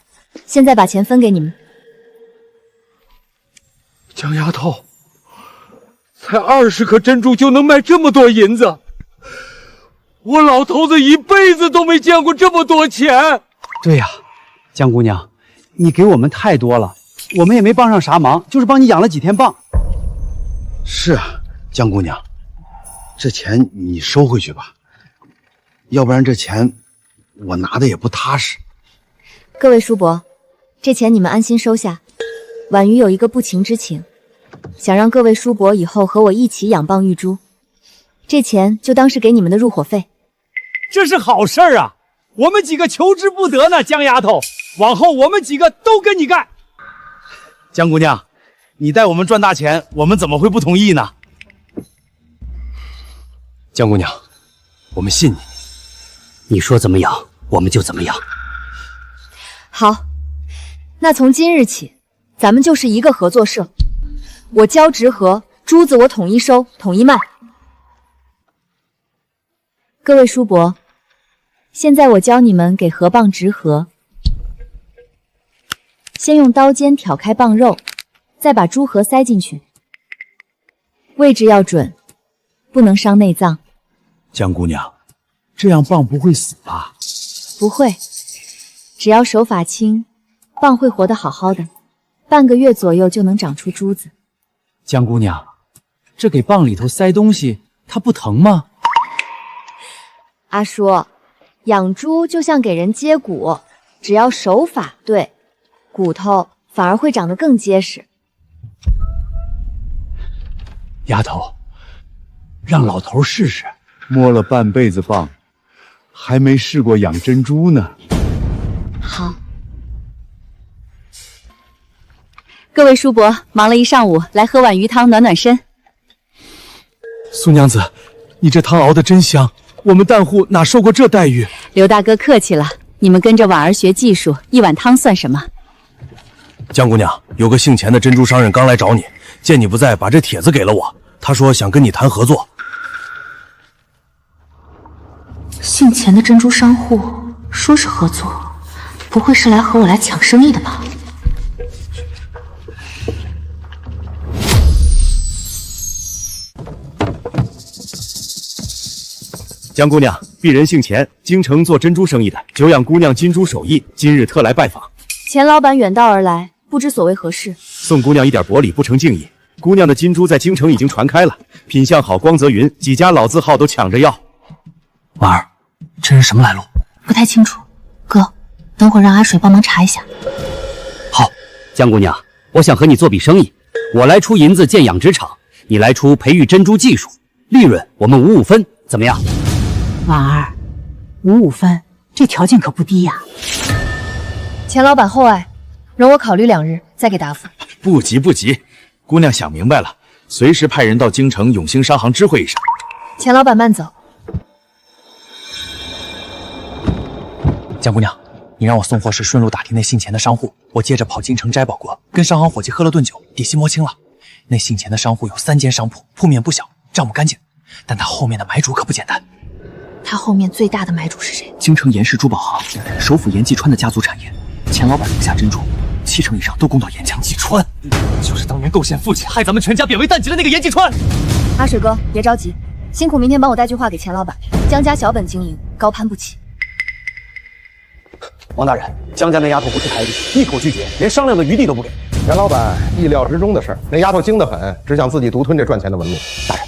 现在把钱分给你们。江丫头，才20颗珍珠就能卖这么多银子，我老头子一辈子都没见过这么多钱。对呀，江姑娘，你给我们太多了，我们也没帮上啥忙，就是帮你养了几天蚌。是啊，江姑娘，这钱你收回去吧，要不然这钱我拿的也不踏实。各位叔伯，这钱你们安心收下。婉瑜有一个不情之请，想让各位叔伯以后和我一起养蚌育珠，这钱就当是给你们的入伙费。这是好事儿啊，我们几个求之不得呢。江丫头，往后我们几个都跟你干。江姑娘，你带我们赚大钱，我们怎么会不同意呢？江姑娘，我们信你，你说怎么养，我们就怎么养。好，那从今日起，咱们就是一个合作社。我交直盒，珠子我统一收，统一卖。各位叔伯，现在我教你们给盒蚌直盒。先用刀尖挑开蚌肉，再把珠核塞进去，位置要准，不能伤内脏。江姑娘，这样蚌不会死吧？不会，只要手法轻，蚌会活得好好的，半个月左右就能长出珠子。江姑娘，这给蚌里头塞东西，它不疼吗？阿叔，养猪就像给人接骨，只要手法对，骨头反而会长得更结实。丫头，让老头试试。摸了半辈子蚌，还没试过养珍珠呢。好。各位叔伯，忙了一上午，来喝碗鱼汤暖暖身。苏娘子，你这汤熬得真香，我们淡户哪受过这待遇？刘大哥客气了，你们跟着婉儿学技术，一碗汤算什么？江姑娘，有个姓钱的珍珠商人刚来找你，见你不在，把这帖子给了我。他说想跟你谈合作。姓钱的珍珠商户说是合作，不会是来和我来抢生意的吧？江姑娘，鄙人姓钱，京城做珍珠生意的，久仰姑娘金珠手艺，今日特来拜访。钱老板远道而来，不知所谓何事。送姑娘一点薄礼，不成敬意。姑娘的金珠在京城已经传开了，品相好，光泽匀，几家老字号都抢着要。婉儿，这人什么来路？不太清楚。哥，等会儿让阿水帮忙查一下。好，江姑娘，我想和你做笔生意，我来出银子建养殖场，你来出培育珍珠技术，利润我们5-5分，怎么样？婉儿，5-5分，这条件可不低呀。钱老板厚爱，容我考虑2日再给答复。不急不急，姑娘想明白了，随时派人到京城永兴商行知会一声。钱老板慢走。江姑娘，你让我送货时顺路打听那姓钱的商户，我接着跑京城摘宝国，跟商行伙计喝了顿酒，底细摸清了。那姓钱的商户有3间商铺，铺面不小，账目干净，但他后面的买主可不简单。他后面最大的买主是谁？京城严氏珠宝行，首府严继川的家族产业。钱老板名下珍珠70%以上都供到岩江继川，就是当年构陷父亲，害咱们全家贬为旦级的那个严继川。阿水哥，别着急，辛苦明天帮我带句话给钱老板。江家小本经营，高攀不起。王大人，江家那丫头不识抬举，一口拒绝，连商量的余地都不给。钱老板意料之中的事儿，那丫头精得很，只想自己独吞这赚钱的纹路。大人，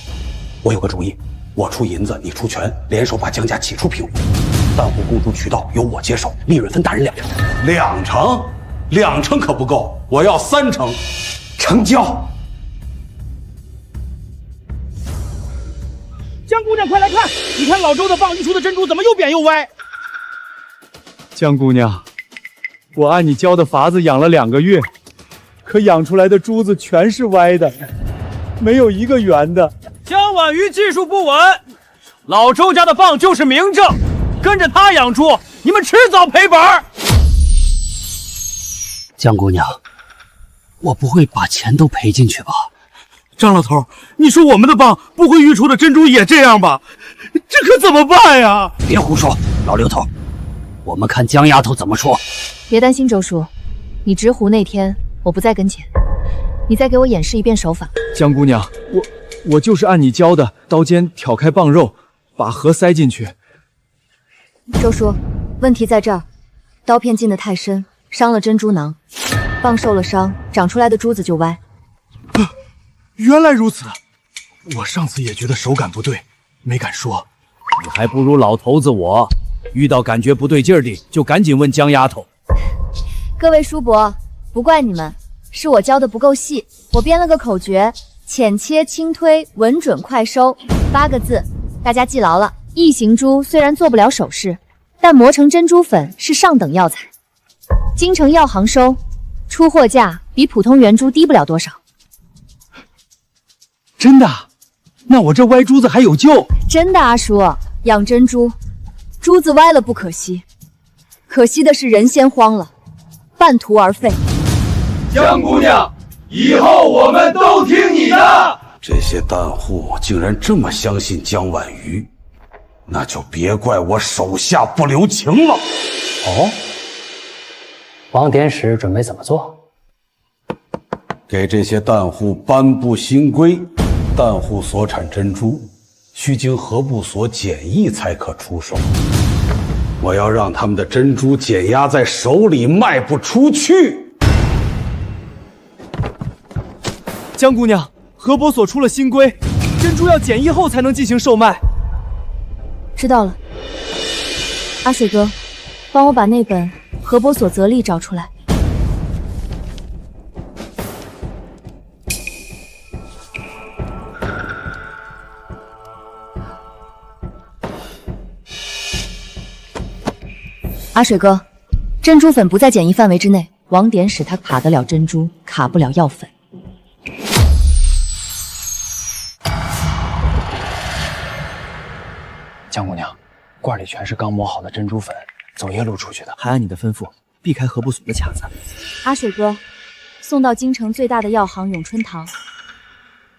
我有个主意，我出银子，你出权，联手把江家挤出平湖。淡户供珠渠道由我接手，利润分大人2成。2成可不够，我要3成。成交。江姑娘，快来看！你看老周的蚌鱼出的珍珠怎么又扁又歪？江姑娘，我按你教的法子养了2个月，可养出来的珠子全是歪的，没有一个圆的。江婉瑜技术不稳，老周家的蚌就是明证，跟着他养猪，你们迟早赔本。江姑娘，我不会把钱都赔进去吧？张老头，你说我们的蚌不会育出的珍珠也这样吧？这可怎么办呀？别胡说，老刘头，我们看江丫头怎么说。别担心，周叔，你执壶那天我不在跟前，你再给我演示一遍手法。江姑娘，我就是按你教的，刀尖挑开蚌肉，把核塞进去。周叔，问题在这儿，刀片进得太深，伤了珍珠囊，蚌受了伤，长出来的珠子就歪。原来如此，我上次也觉得手感不对，没敢说。你还不如老头子我，遇到感觉不对劲儿的，就赶紧问江丫头。各位叔伯，不怪你们，是我教的不够细，我编了个口诀：浅切轻推，稳准快收，8个字，大家记牢了。异形珠虽然做不了首饰，但磨成珍珠粉是上等药材，京城药行收，出货价比普通圆珠低不了多少。真的？那我这歪珠子还有救？真的，阿叔，养珍珠，珠子歪了不可惜，可惜的是人先慌了。半途而废。江姑娘，以后我们都听你的。这些淡户竟然这么相信江婉瑜，那就别怪我手下不留情了。哦，王典史准备怎么做？给这些淡户颁布新规，淡户所产珍珠需经核部所检疫才可出售。我要让他们的珍珠减压在手里，卖不出去。江姑娘，核博所出了新规，珍珠要检疫后才能进行售卖。知道了，阿水哥，帮我把那本核博所则例找出来。阿水哥，珍珠粉不在检疫范围之内，王典史他卡得了珍珠，卡不了药粉。江姑娘，罐里全是刚磨好的珍珠粉，走夜路出去的。还按你的吩咐，避开核部所的卡子。阿水哥，送到京城最大的药行永春堂，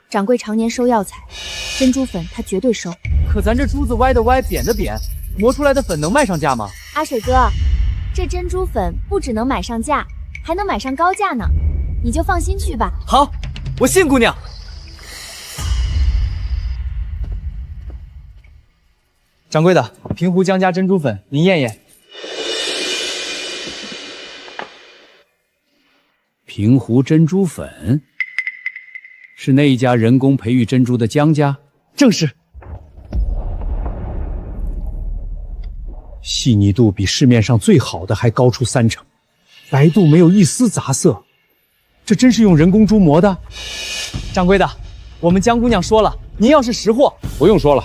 掌柜常年收药材，珍珠粉他绝对收。可咱这珠子歪的歪，扁的扁，磨出来的粉能卖上价吗？阿水哥，这珍珠粉不只能买上价，还能买上高价呢，你就放心去吧。好，我信姑娘。掌柜的，平湖江家珍珠粉，您验验。平湖珍珠粉是那一家人工培育珍珠的江家？正是。细腻度比市面上最好的还高出3成，白度没有一丝杂色，这真是用人工珠磨的？掌柜的，我们江姑娘说了，您要是识货，不用说了，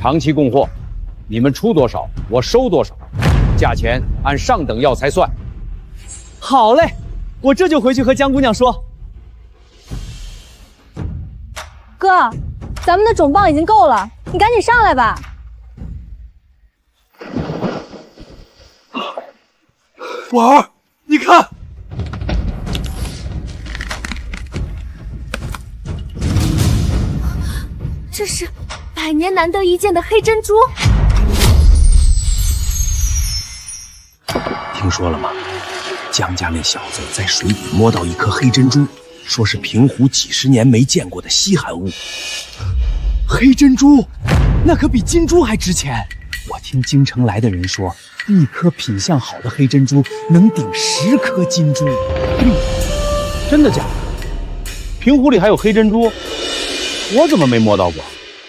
长期供货，你们出多少，我收多少，价钱按上等药材算。好嘞，我这就回去和江姑娘说。哥，咱们的种棒已经够了，你赶紧上来吧。婉儿，你看，这是100年难得一见的黑珍珠。听说了吗？江家那小子在水里摸到一颗黑珍珠，说是平湖几十年没见过的稀罕物。黑珍珠，那可比金珠还值钱。我听京城来的人说，一颗品相好的黑珍珠能顶10颗金珠。真的假的？平湖里还有黑珍珠？我怎么没摸到过？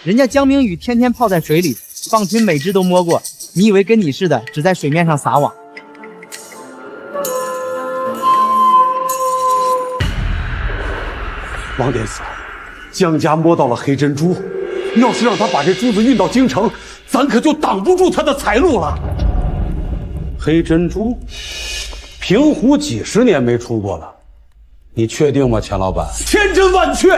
人家江明宇天天泡在水里，放群每只都摸过。你以为跟你似的，只在水面上撒网？王典史，江家摸到了黑珍珠，要是让他把这珠子运到京城，咱可就挡不住他的财路了。黑珍珠，平湖几十年没出过了，你确定吗，钱老板？千真万确，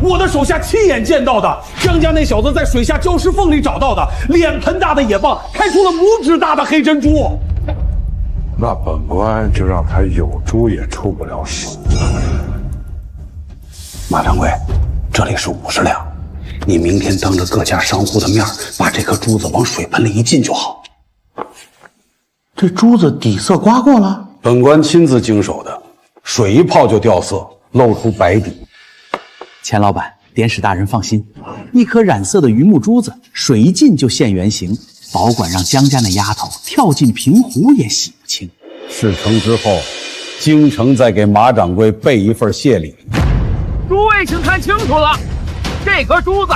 我的手下亲眼见到的，江家那小子在水下礁石缝里找到的，脸盆大的野蚌开出了拇指大的黑珍珠。那本官就让他有珠也出不了手。马掌柜，这里是50两，你明天当着各家商户的面，把这颗珠子往水盆里一浸就好。这珠子底色刮过了？本官亲自经手的，水一泡就掉色，露出白底。钱老板，典史大人放心，一颗染色的榆木珠子，水一浸就现原形，保管让江家那丫头跳进平湖也洗不清。事成之后，京城再给马掌柜备一份谢礼。诸位请看清楚了，这颗珠子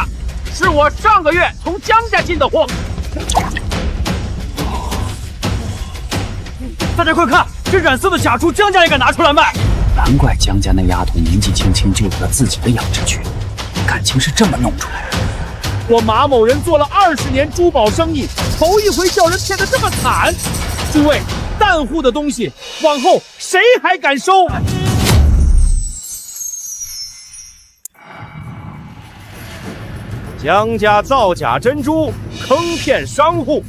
是我上个月从江家进的货。大家快看，这染色的假珠，江家也敢拿出来卖？难怪江家那丫头年纪轻轻就有了自己的养殖区，感情是这么弄出来的。我马某人做了20年珠宝生意，头一回叫人骗得这么惨。诸位，淡户的东西，往后谁还敢收？江家造假珍珠，坑骗商户，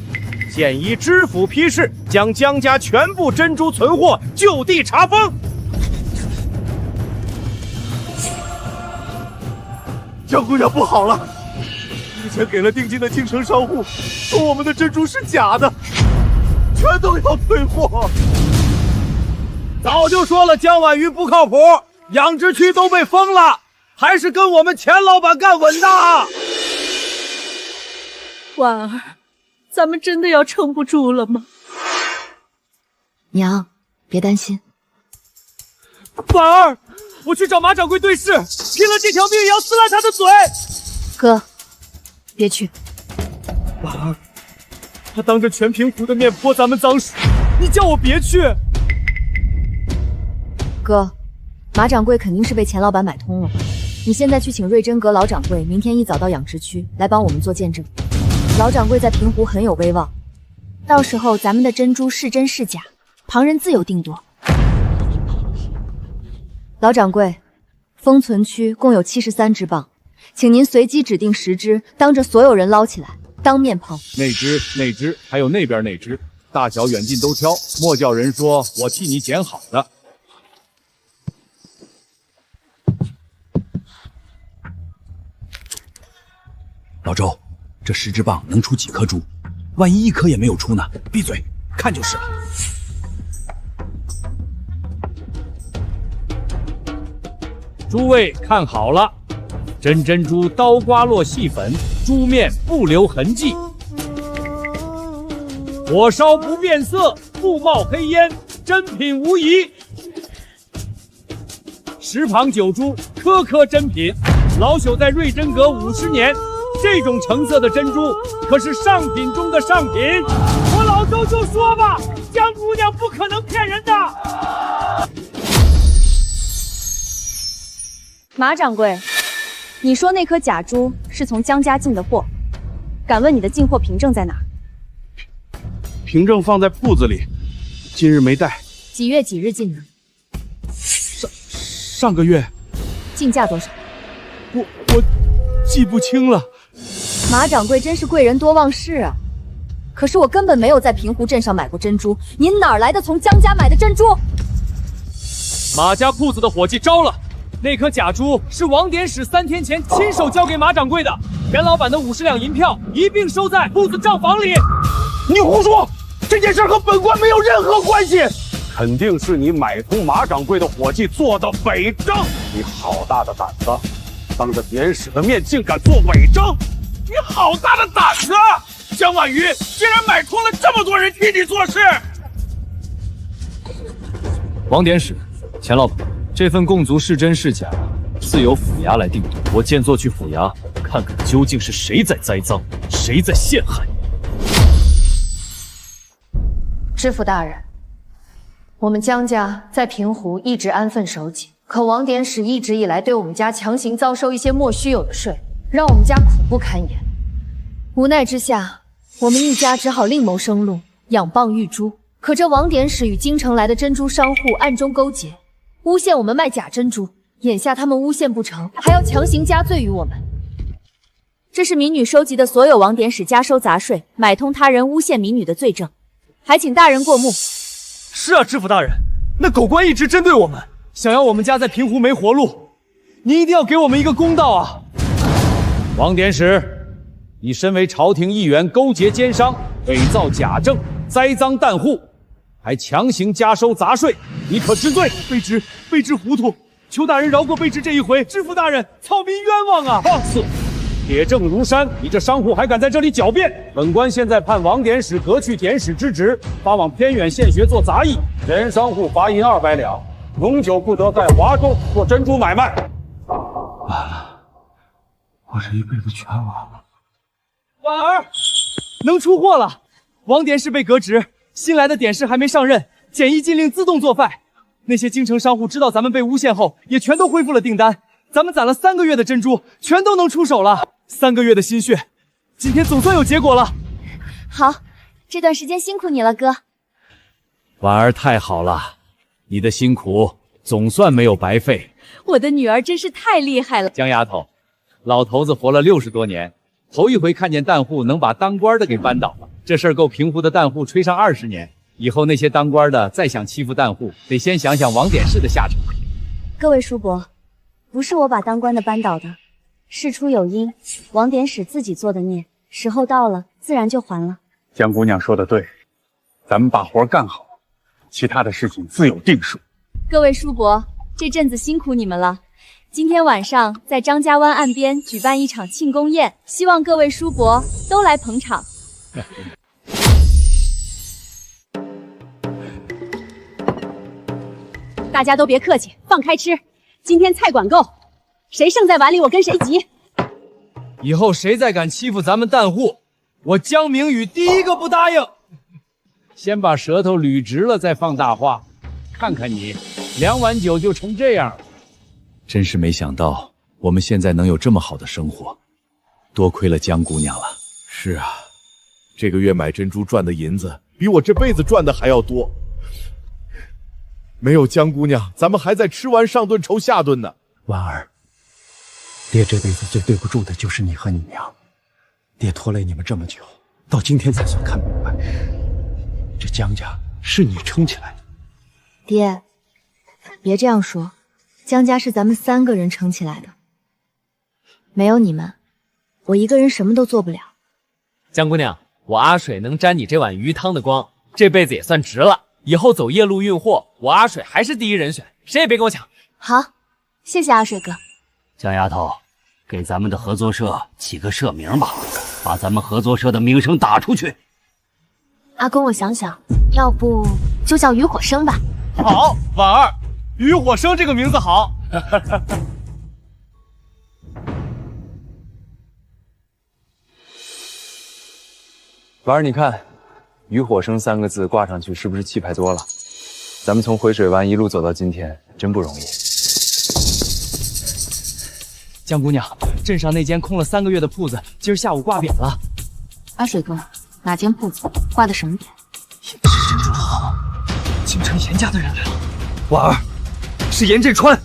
现以知府批示，将江家全部珍珠存货就地查封。江姑娘不好了，之前给了定金的京城商户说我们的珍珠是假的，全都要退货。早就说了江婉瑜不靠谱，养殖区都被封了，还是跟我们钱老板干稳当。婉儿，咱们真的要撑不住了吗？娘，别担心。婉儿，我去找马掌柜对视，拼了这条命也要撕烂他的嘴。哥，别去。婉儿，他当着全平湖的面泼咱们脏水，你叫我别去。哥，马掌柜肯定是被钱老板买通了。你现在去请瑞珍阁老掌柜，明天一早到养殖区来帮我们做见证。老掌柜在平湖很有威望，到时候咱们的珍珠是真是假，旁人自有定夺。老掌柜，封存区共有73只蚌，请您随机指定10只，当着所有人捞起来，当面剖。那只，还有那边那只，大小远近都挑，莫叫人说我替你捡好的。老周，这10只蚌能出几颗珠？万一1颗也没有出呢？闭嘴，看就是了。诸位看好了，真珍珠刀刮落细粉，珠面不留痕迹，火烧不变色，不冒黑烟，真品无疑。10蚌9珠，颗颗真品。老朽在瑞珍阁50年。这种成色的珍珠可是上品中的上品，我老周就说吧，江姑娘不可能骗人的。马掌柜，你说那颗假珠是从江家进的货，敢问你的进货凭证在哪？凭证放在铺子里，今日没带。几月几日进的？上个月。进价多少？我记不清了。马掌柜真是贵人多忘事啊！可是我根本没有在平湖镇上买过珍珠，您哪来的从江家买的珍珠？马家铺子的伙计招了，那颗假珠是王典史3天前亲手交给马掌柜的，钱老板的50两银票一并收在铺子账房里。你胡说！这件事和本官没有任何关系，肯定是你买通马掌柜的伙计做的伪证。你好大的胆子！当着典史的面竟敢做伪证！你好大的胆子！江婉瑜竟然买通了这么多人替你做事！王典史，钱老板，这份供足是真是假，自有府衙来定夺。我见作去府衙看看，究竟是谁在栽赃，谁在陷害。知府大人，我们江家在平湖一直安分守己，可王典史一直以来对我们家强行遭收一些莫须有的税，让我们家苦不堪言。无奈之下，我们一家只好另谋生路，养蚌育珠。可这王典史与京城来的珍珠商户暗中勾结，诬陷我们卖假珍珠。眼下他们诬陷不成，还要强行加罪于我们。这是民女收集的所有王典史加收杂税、买通他人诬陷民女的罪证，还请大人过目。是啊，知府大人，那狗官一直针对我们，想要我们家在平湖没活路，您一定要给我们一个公道啊！王典史，你身为朝廷议员，勾结奸商，伪造假证，栽赃旦户，还强行加收杂税，你可知罪？卑职糊涂，求大人饶过卑职这一回。知府大人，草民冤枉啊！放肆！铁证如山，你这商户还敢在这里狡辩？本官现在判王典史革去典史之职，发往偏远县学做杂役，原商户罚银200两，永久不得在华州做珍珠买卖。完了，我这一辈子全完了。婉儿，能出货了！王典史被革职，新来的典士还没上任，检疫禁令自动作废。那些京城商户知道咱们被诬陷后，也全都恢复了订单。咱们攒了3个月的珍珠，全都能出手了。3个月的心血，今天总算有结果了。好，这段时间辛苦你了，哥。婉儿太好了，你的辛苦总算没有白费。我的女儿真是太厉害了。江丫头，老头子活了60多年，头一回看见弹户能把当官的给扳倒了，这事儿够平湖的弹户吹上20年。以后那些当官的再想欺负弹户，得先想想王典氏的下场。各位叔伯，不是我把当官的扳倒的，事出有因，王典史自己做的孽，时候到了，自然就还了。江姑娘说的对，咱们把活干好，其他的事情自有定数。各位叔伯，这阵子辛苦你们了。今天晚上在张家湾岸边举办一场庆功宴，希望各位叔伯都来捧场。大家都别客气，放开吃。今天菜管够，谁剩在碗里，我跟谁急。以后谁再敢欺负咱们弹户，我江明宇第一个不答应。先把舌头捋直了，再放大话。看看你，2碗酒就成这样了。真是没想到，我们现在能有这么好的生活，多亏了江姑娘了。是啊，这个月买珍珠赚的银子，比我这辈子赚的还要多。没有江姑娘，咱们还在吃完上顿愁下顿呢。婉儿，爹这辈子最对不住的就是你和你娘，爹拖累你们这么久，到今天才算看明白，这江家是你撑起来的。爹，别这样说，江家是咱们3个人撑起来的，没有你们，我一个人什么都做不了。江姑娘，我阿水能沾你这碗鱼汤的光，这辈子也算值了。以后走夜路运货，我阿水还是第一人选，谁也别跟我抢。好，谢谢阿水哥。江丫头，给咱们的合作社起个社名吧，把咱们合作社的名声打出去。阿公，我想想，要不就叫渔火生吧。好，婉儿，渔火生这个名字好。婉儿，你看，渔火生3个字挂上去是不是气派多了？咱们从回水湾一路走到今天，真不容易。江姑娘，镇上那间空了3个月的铺子，今儿下午挂匾了。阿水哥，哪间铺子挂的什么匾？是珍珠行，京城严家的人来了。婉儿，是严振川，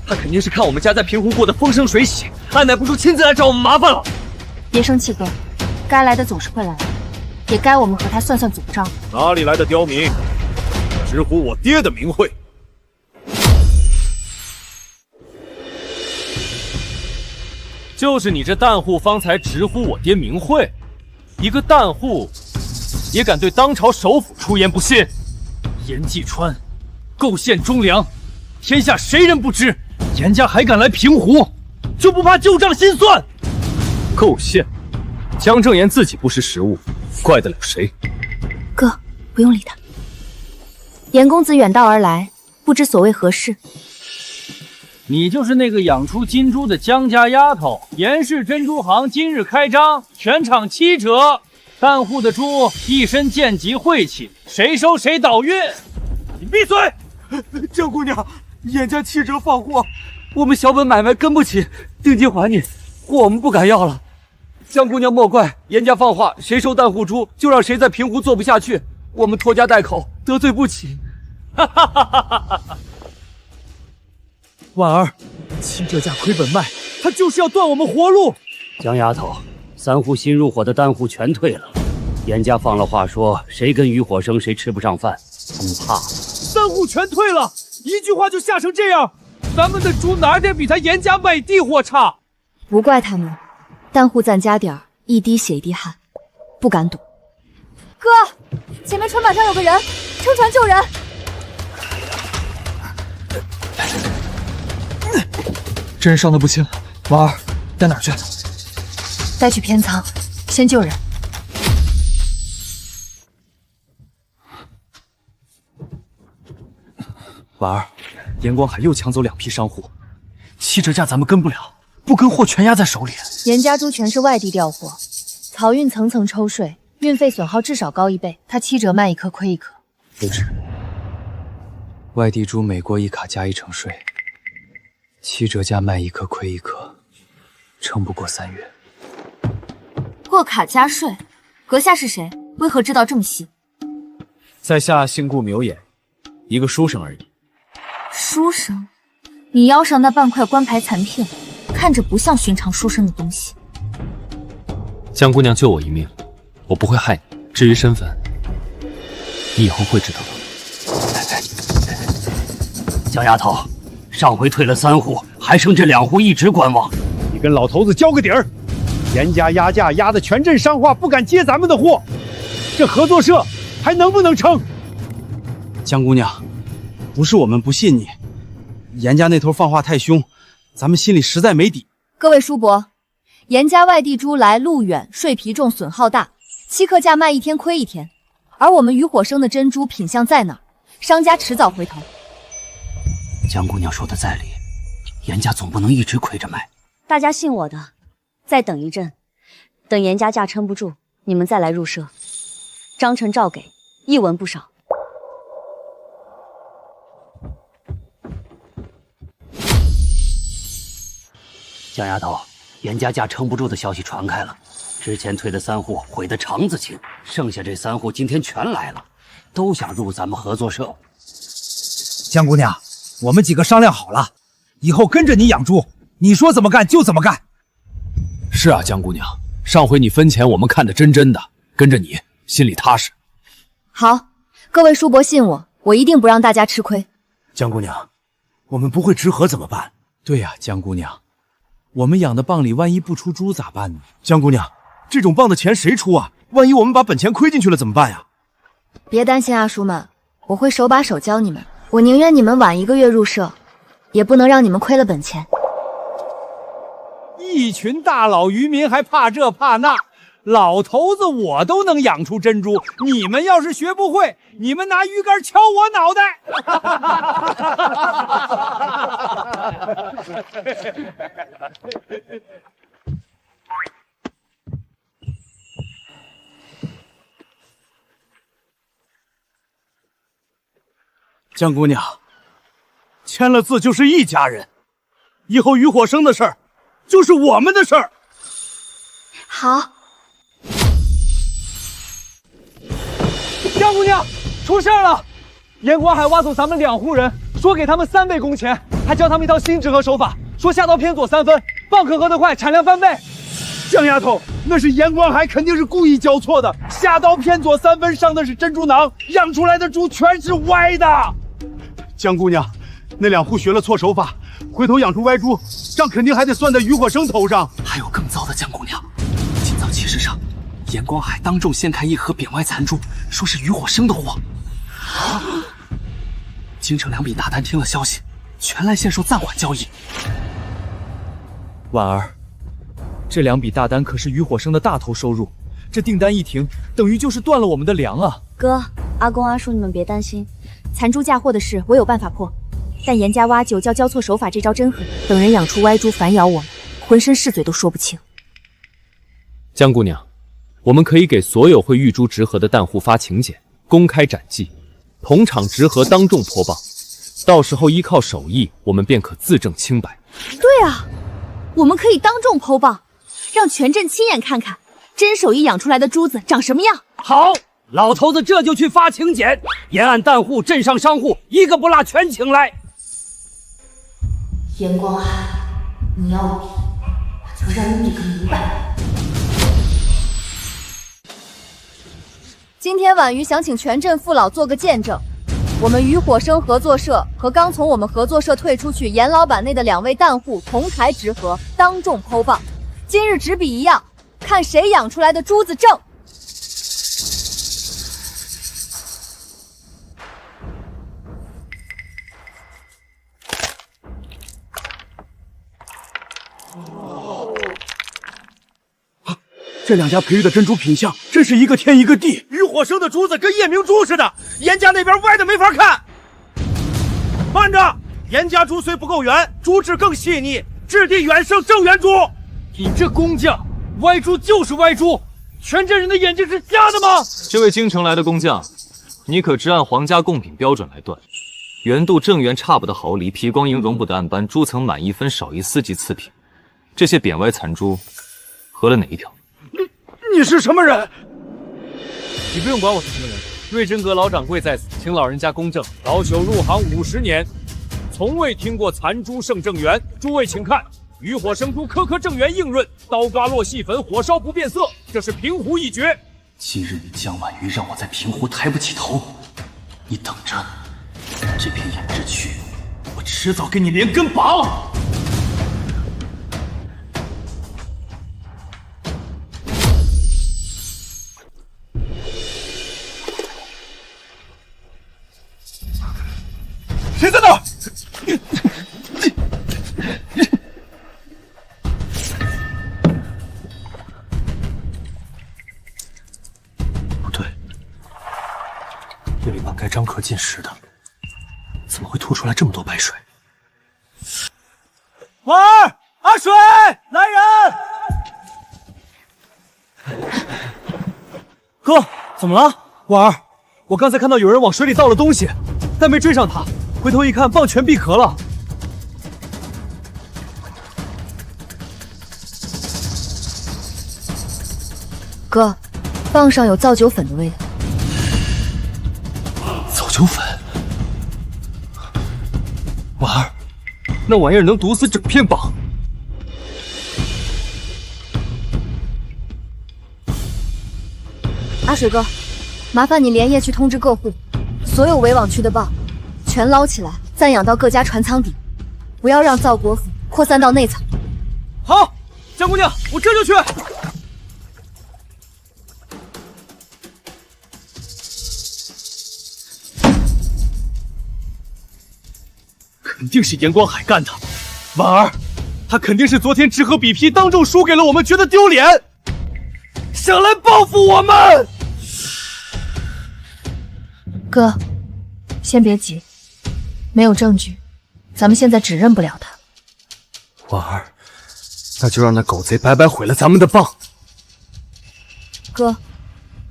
他肯定是看我们家在平湖过得风生水起，按耐不住亲自来找我们麻烦了。别生气，哥，该来的总是会来的，也该我们和他算算总账。哪里来的刁民，直呼我爹的名讳？就是你这弹户方才直呼我爹名讳，一个弹户也敢对当朝首辅出言不逊？严继川构陷忠良，天下谁人不知？严家还敢来平湖，就不怕旧账新算？构陷，江正言自己不识时务，怪得了谁？哥，不用理他。严公子远道而来，不知所谓何事。你就是那个养出金珠的江家丫头。严氏珍珠行今日开张，全场7折。弹户的猪一身贱籍晦气，谁收谁倒运。你闭嘴！江姑娘，严家7折放货，我们小本买卖跟不起，定金还你，货我们不敢要了。江姑娘莫怪，严家放话，谁收弹户猪，就让谁在平湖做不下去。我们拖家带口，得罪不起。哈哈哈哈哈哈！婉儿，7折价亏本卖，他就是要断我们活路。江丫头，3户新入伙的单户全退了，严家放了话说，谁跟渔火生谁吃不上饭，恐怕3户全退了，一句话就吓成这样，咱们的猪哪点比他严家每地货差？不怪他们，弹户咱家点儿，一滴血一滴汗，不敢赌。哥，前面船板上有个人，撑船救人。这人伤得不轻，婉儿，带哪儿去？带去偏舱，先救人。婉儿，严光海又抢走2批商户，7折价咱们跟不了，不跟货全压在手里。严家猪全是外地调货，漕运层层抽税，运费损耗至少高1倍，他7折卖1颗亏1颗。不是，外地猪每过1卡加1成税，7折价卖1颗亏1颗，撑不过3月。破卡加税，阁下是谁？为何知道这么细？在下姓顾苗眼，一个书生而已。书生，你腰上那半块官牌残片，看着不像寻常书生的东西。江姑娘救我一命，我不会害你。至于身份，你以后会知道的。江丫头，上回退了3户，还剩这2户一直观望。你跟老头子交个底儿，严家压价压的全镇商化不敢接咱们的货，这合作社还能不能撑？江姑娘，不是我们不信你，严家那头放话太凶，咱们心里实在没底。各位叔伯，严家外地猪来路远，税皮重，损耗大，欺客价卖一天亏一天。而我们渔火生的珍珠品相在哪儿，商家迟早回头。江姑娘说的在理，严家总不能一直亏着卖。大家信我的，再等一阵，等严家价撑不住，你们再来入社。章程照给，一文不少。江丫头，严家价撑不住的消息传开了，之前退的3户悔得肠子青，剩下这3户今天全来了，都想入咱们合作社。江姑娘，我们几个商量好了，以后跟着你养猪，你说怎么干就怎么干。是啊，江姑娘，上回你分钱我们看得真的，跟着你心里踏实。好，各位叔伯信我，我一定不让大家吃亏。江姑娘，我们不会直合怎么办？对呀，江姑娘，我们养的蚌里万一不出猪咋办呢？江姑娘，这种蚌的钱谁出啊？万一我们把本钱亏进去了怎么办呀？别担心，阿叔们，我会手把手教你们。我宁愿你们晚1个月入社，也不能让你们亏了本钱。一群大佬渔民还怕这怕那，老头子我都能养出珍珠，你们要是学不会，你们拿鱼竿敲我脑袋！江姑娘，签了字就是一家人，以后渔火生的事儿就是我们的事儿。好。江姑娘，出事了！严广海挖走咱们2户人，说给他们3倍工钱，还教他们一套新制河手法，说下刀偏左3分，蚌壳合得快，产量翻倍。江丫头，那是严广海肯定是故意教错的，下刀偏左3分上的是珍珠囊，养出来的猪全是歪的。江姑娘，那2户学了错手法，回头养出歪猪，账肯定还得算在渔火生头上。还有更糟的，江姑娘，今早集市上，严光海当众掀开1盒扁歪残猪，说是渔火生的货。京城2笔大单听了消息，全来县说暂缓交易。婉儿，这2笔大单可是渔火生的大头收入，这订单一停，等于就是断了我们的粮啊！哥，阿公阿叔，你们别担心，残猪嫁祸的事我有办法破，但严家挖酒窖交错手法这招真狠，等人养出歪猪反咬我们，浑身是嘴都说不清。江姑娘，我们可以给所有会育猪直合的蛋户发请柬，公开斩祭，同场直合当众泼蚌，到时候依靠手艺，我们便可自证清白。对啊，我们可以当众剖蚌，让全镇亲眼看看真手艺养出来的珠子长什么样。好，老头子这就去发请柬，沿岸蛋户、镇上商户一个不落全请来。严光海，你要比，我就让你比个明白。今天婉瑜想请全镇父老做个见证，我们渔火生合作社和刚从我们合作社退出去严老板内的2位蛋户同台直合，当众剖蚌，今日只比一样，看谁养出来的珠子正。这2家培育的珍珠品相真是一个天一个地，渔火生的珠子跟夜明珠似的，严家那边歪的没法看。慢着，严家珠虽不够圆，珠质更细腻，质地远胜正圆珠。你这工匠，歪珠就是歪珠，全镇人的眼睛是瞎的吗？这位京城来的工匠，你可知按皇家贡品标准来断，圆度正圆差不得毫厘，皮光莹容不得暗斑，珠层满1分少1丝即次品。这些扁歪残珠，合了哪一条？你是什么人？你不用管我是什么人。瑞真阁老掌柜在此，请老人家公正。老朽入行50年，从未听过残珠胜正圆，诸位请看，渔火生珠，颗颗正圆硬润，刀刮落细粉，火烧不变色，这是平湖一绝。今日你江婉瑜让我在平湖抬不起头，你等着，这片胭脂区，我迟早给你连根拔了。谁在那？不对，这里本该张可进食的，怎么会吐出来这么多白水？婉儿，阿水，来人！哥，怎么了？婉儿，我刚才看到有人往水里倒了东西，但没追上他。回头一看，蚌全闭壳了。哥，蚌上有造酒粉的味道。造酒粉？婉儿，那玩意儿能毒死整片蚌。阿水哥，麻烦你连夜去通知各户，所有围网区的蚌全捞起来，暂养到各家船舱底，不要让造国府扩散到内层。好，江姑娘，我这就去。肯定是严光海干的，婉儿，他肯定是昨天只和比皮当众输给了我们，觉得丢脸，想来报复我们。哥，先别急。没有证据，咱们现在指认不了他。婉儿，那就让那狗贼白白毁了咱们的蚌。哥，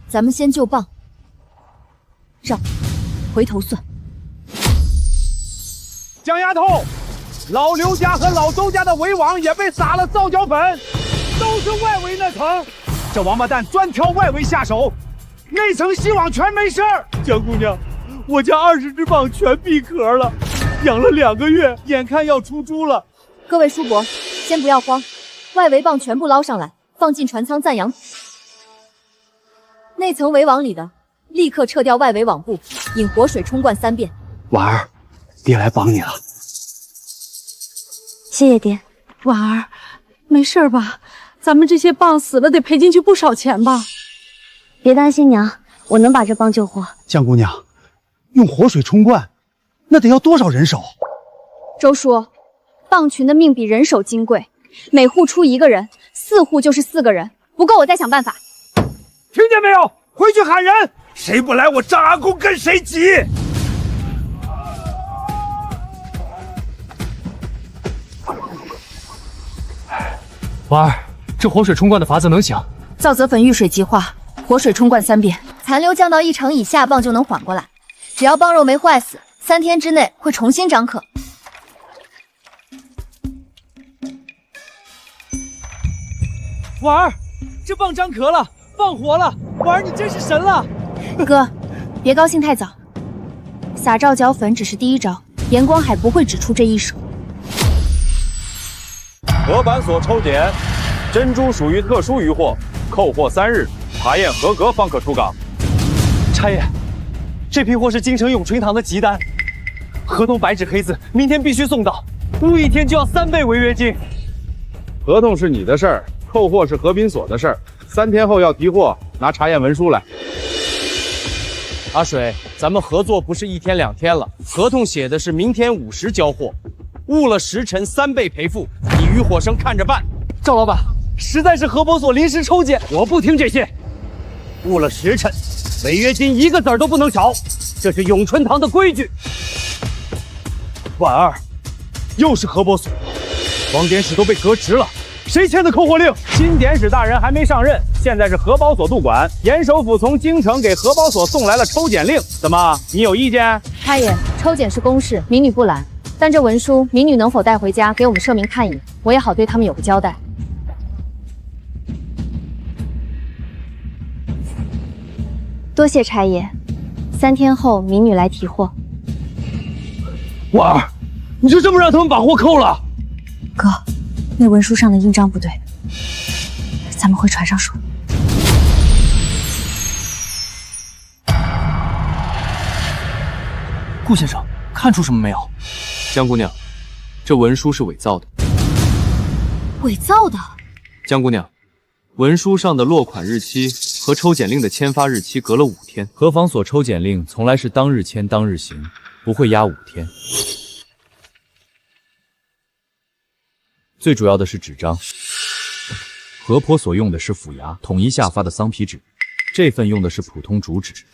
咱们先救蚌，让回头算。江丫头，老刘家和老周家的围网也被撒了皂角粉，都是外围那层。这王八蛋专挑外围下手，内层希望全没事儿。江姑娘。我家20只蚌全闭壳了，养了2个月，眼看要出珠了。各位叔伯，先不要慌，外围蚌全部捞上来，放进船舱暂养。内层围网里的，立刻撤掉外围网布，引活水冲灌3遍。婉儿，爹来帮你了。谢谢爹。婉儿，没事吧？咱们这些蚌死了，得赔进去不少钱吧？别担心，娘，我能把这蚌救活。江姑娘。用活水冲灌，那得要多少人手？周叔，蚌群的命比人手金贵，每户出1个人，4户就是4个人，不够我再想办法。听见没有？回去喊人，谁不来我张阿公跟谁急。婉儿，这活水冲灌的法子能行？皂泽粉遇水即化，活水冲灌3遍，残留降到1成以下，蚌就能缓过来。只要蚌肉没坏死，3天之内会重新长壳。婉儿，这蚌张壳了，蚌活了，婉儿你真是神了！哥，别高兴太早，撒皂角粉只是第一招，严光海不会只出这一手。核板所抽检，珍珠属于特殊渔获，扣货3日，查验合格方可出港。差爷。这批货是京城永春堂的急单，合同白纸黑字，明天必须送到，误1天就要3倍违约金。合同是你的事儿，扣货是河滨所的事儿，3天后要提货，拿查验文书来。阿水，咱们合作不是1天2天了，合同写的是明天5时交货，误了时辰3倍赔付，你于火生看着办。赵老板，实在是核保所临时抽检，我不听这些，误了时辰。违约金1个子儿都不能少，这是永春堂的规矩。婉儿，又是核保所，王典史都被革职了，谁签的扣货令？新典史大人还没上任，现在是核保所督管。严首府从京城给核保所送来了抽检令，怎么，你有意见？差爷，抽检是公事，民女不拦，但这文书民女能否带回家给我们社民看一眼，我也好对他们有个交代。多谢差爷，3天后民女来提货。婉儿，你就这么让他们把货扣了？哥，那文书上的印章不对，咱们回船上说。顾先生，看出什么没有？江姑娘，这文书是伪造的。伪造的？江姑娘，文书上的落款日期和抽检令的签发日期隔了5天。何妨所抽检令从来是当日签当日行，不会压5天。最主要的是纸张，河婆所用的是府衙统一下发的桑皮纸，这份用的是普通竹纸。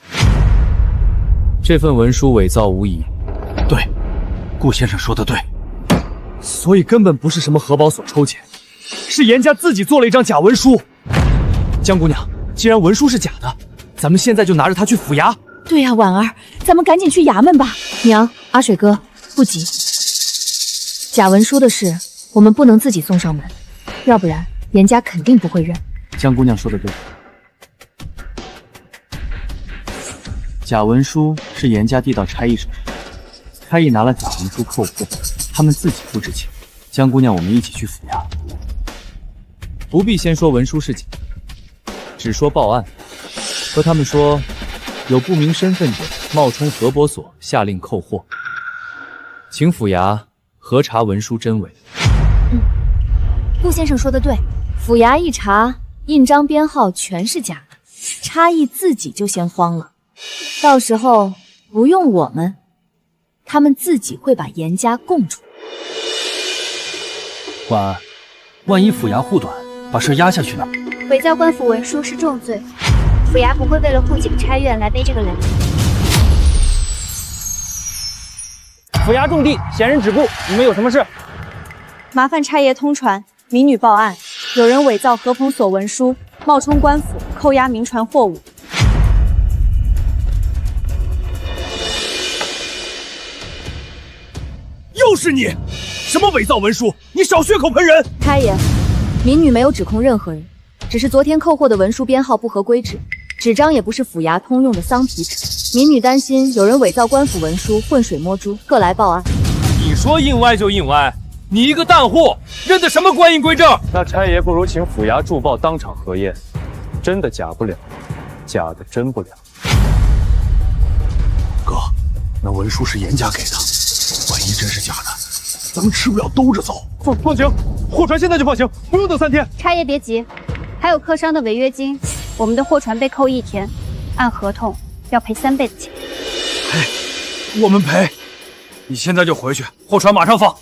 这份文书伪造无疑。对，顾先生说的对。所以根本不是什么河宝所抽检，是严家自己做了一张假文书。江姑娘，既然文书是假的，咱们现在就拿着它去府衙。对呀，婉儿，咱们赶紧去衙门吧。娘，阿水哥，不急。假文书的事，我们不能自己送上门，要不然严家肯定不会认。江姑娘说的对。假文书是严家递到差役手上，差役拿了假文书扣货，他们自己不知情。江姑娘，我们一起去府衙。不必先说文书是假，只说报案，和他们说有不明身份者冒充河伯所下令扣货，请府衙核查文书真伪。顾先生说的对，府衙一查，印章编号全是假的，差役自己就先慌了。到时候不用我们，他们自己会把严家供出。婉儿，万一府衙护短，把事压下去呢？伪造官府文书是重罪，府衙不会为了护几个差院来背这个人。府衙重地，闲人止步，你们有什么事？麻烦差爷通传，民女报案，有人伪造何鹏所文书，冒充官府扣押民船货物。又是你！什么伪造文书？你少血口喷人！差爷，民女没有指控任何人，只是昨天扣货的文书编号不合规制，纸张也不是府衙通用的桑皮纸。民女担心有人伪造官府文书，浑水摸猪，特来报案。你说硬歪就硬歪，你一个淡户认得什么官印规正？那差爷不如请府衙驻报当场核验，真的假不了，假的真不了。哥，那文书是严家给的，万一真是假的，咱们吃不了兜着走。放行，货船现在就放行，不用等3天。差爷别急，还有客商的违约金，我们的货船被扣1天，按合同要赔3倍的钱。我们赔。你现在就回去，货船马上放。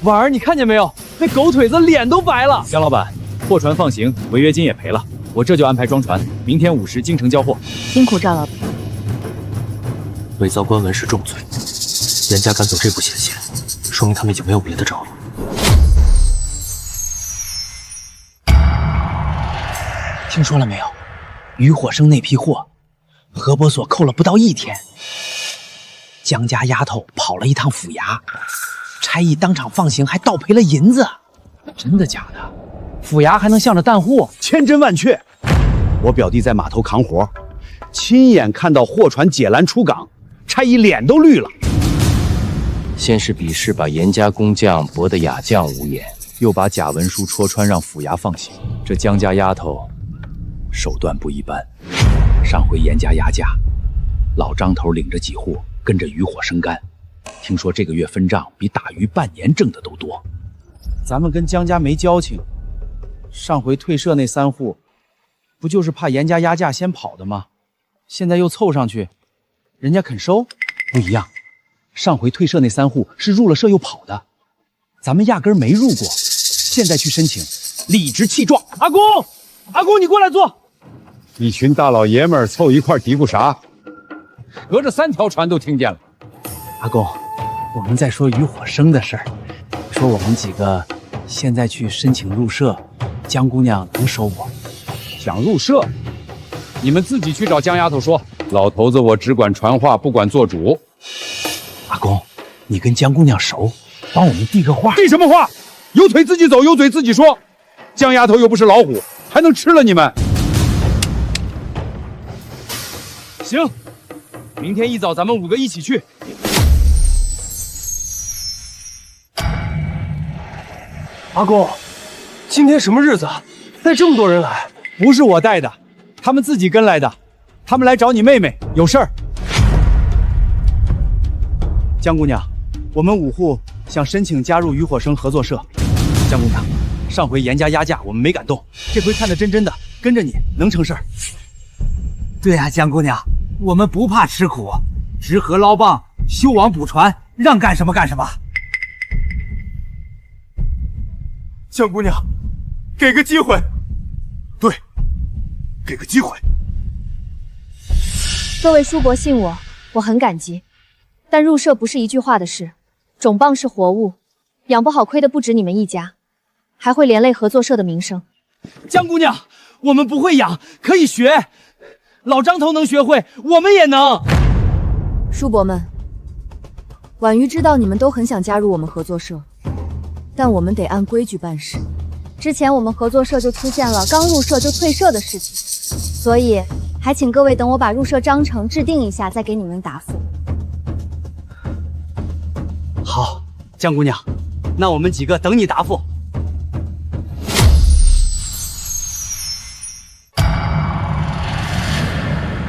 婉儿，你看见没有？那狗腿子脸都白了。江老板，货船放行，违约金也赔了，我这就安排装船，明天5时京城交货。辛苦赵老板。伪造官文是重罪，严家敢走这步险些，说明他们已经没有别的招了。听说了没有？渔火生那批货，何伯所扣了不到1天。江家丫头跑了一趟府衙，差役当场放行，还倒赔了银子。真的假的？府衙还能向着淡户？千真万确。我表弟在码头扛活，亲眼看到货船解拦出港，差役脸都绿了。先是比试把严家工匠驳得哑将无言，又把假文书戳穿，让府衙放行。这江家丫头手段不一般。上回严家压价，老张头领着几户跟着渔火生干，听说这个月分账比打鱼半年挣的都多。咱们跟江家没交情，上回退社那3户，不就是怕严家压价先跑的吗？现在又凑上去，人家肯收？不一样，上回退社那3户是入了社又跑的，咱们压根没入过，现在去申请，理直气壮。阿公，阿公，你过来坐。一群大老爷们儿凑一块嘀咕啥？隔着3条船都听见了。阿公，我们在说渔火生的事儿，说我们几个现在去申请入社，江姑娘能收不？想入社？你们自己去找江丫头说。老头子，我只管传话，不管做主。阿公，你跟江姑娘熟，帮我们递个话。递什么话？有腿自己走，有嘴自己说。江丫头又不是老虎，还能吃了你们？行，明天一早咱们5个一起去。阿公，今天什么日子？带这么多人来？不是我带的，他们自己跟来的。他们来找你妹妹，有事儿。江姑娘，我们5户想申请加入雨火生合作社。江姑娘，上回严家压价，我们没敢动，这回看得真真的，跟着你能成事儿。对啊，江姑娘，我们不怕吃苦，直河捞蚌，修网补船，让干什么干什么。江姑娘，给个机会。对，给个机会。各位叔伯信我，我很感激。但入社不是一句话的事，种蚌是活物，养不好亏的不止你们一家，还会连累合作社的名声。江姑娘，我们不会养，可以学。老张头能学会，我们也能。叔伯们，婉瑜知道你们都很想加入我们合作社，但我们得按规矩办事。之前我们合作社就出现了刚入社就退社的事情，所以还请各位等我把入社章程制定一下，再给你们答复。好，江姑娘，那我们几个等你答复。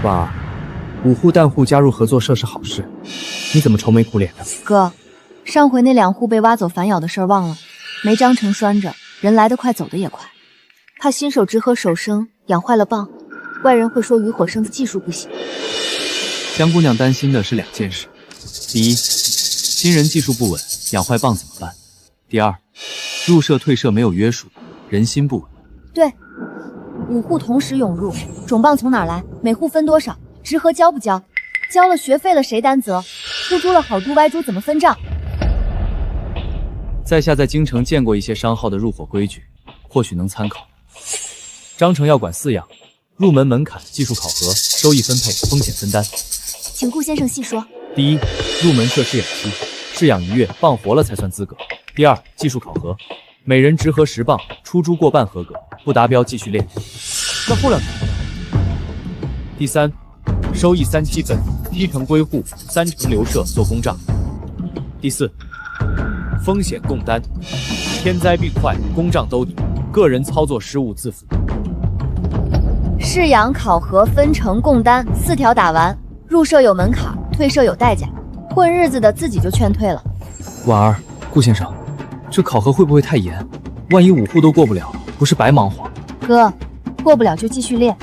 婉儿，5户淡户加入合作社是好事，你怎么愁眉苦脸的？哥，上回那2户被挖走反咬的事儿忘了？没章程拴着，人来得快走得也快，怕新手直河手生养坏了蚌，外人会说雨火生的技术不行。江姑娘担心的是2件事：第一，新人技术不稳，养坏蚌怎么办？第二，入社退社没有约束，人心不稳。对，5户同时涌入，种蚌从哪儿来？每户分多少？直河交不交？交了学费了谁担责？出租了好猪歪猪怎么分账？在下在京城见过一些商号的入伙规矩，或许能参考。章程要管饲养，入门门槛、技术考核、收益分配、风险分担。请顾先生细说。第一，入门设试养期，试养1月，蚌活了才算资格。第二，技术考核，每人直河10蚌，出猪过半合格，不达标继续练。那后2条？第三，收益3/7分，7成归户，3成留社做公账。第四，风险共担，天灾病坏公账兜底，个人操作失误自负。试养、考核、分成、共担4条打完，入社有门槛，退社有代价，混日子的自己就劝退了。婉儿，顾先生，这考核会不会太严？万一5户都过不了，不是白忙活？哥，过不了就继续练。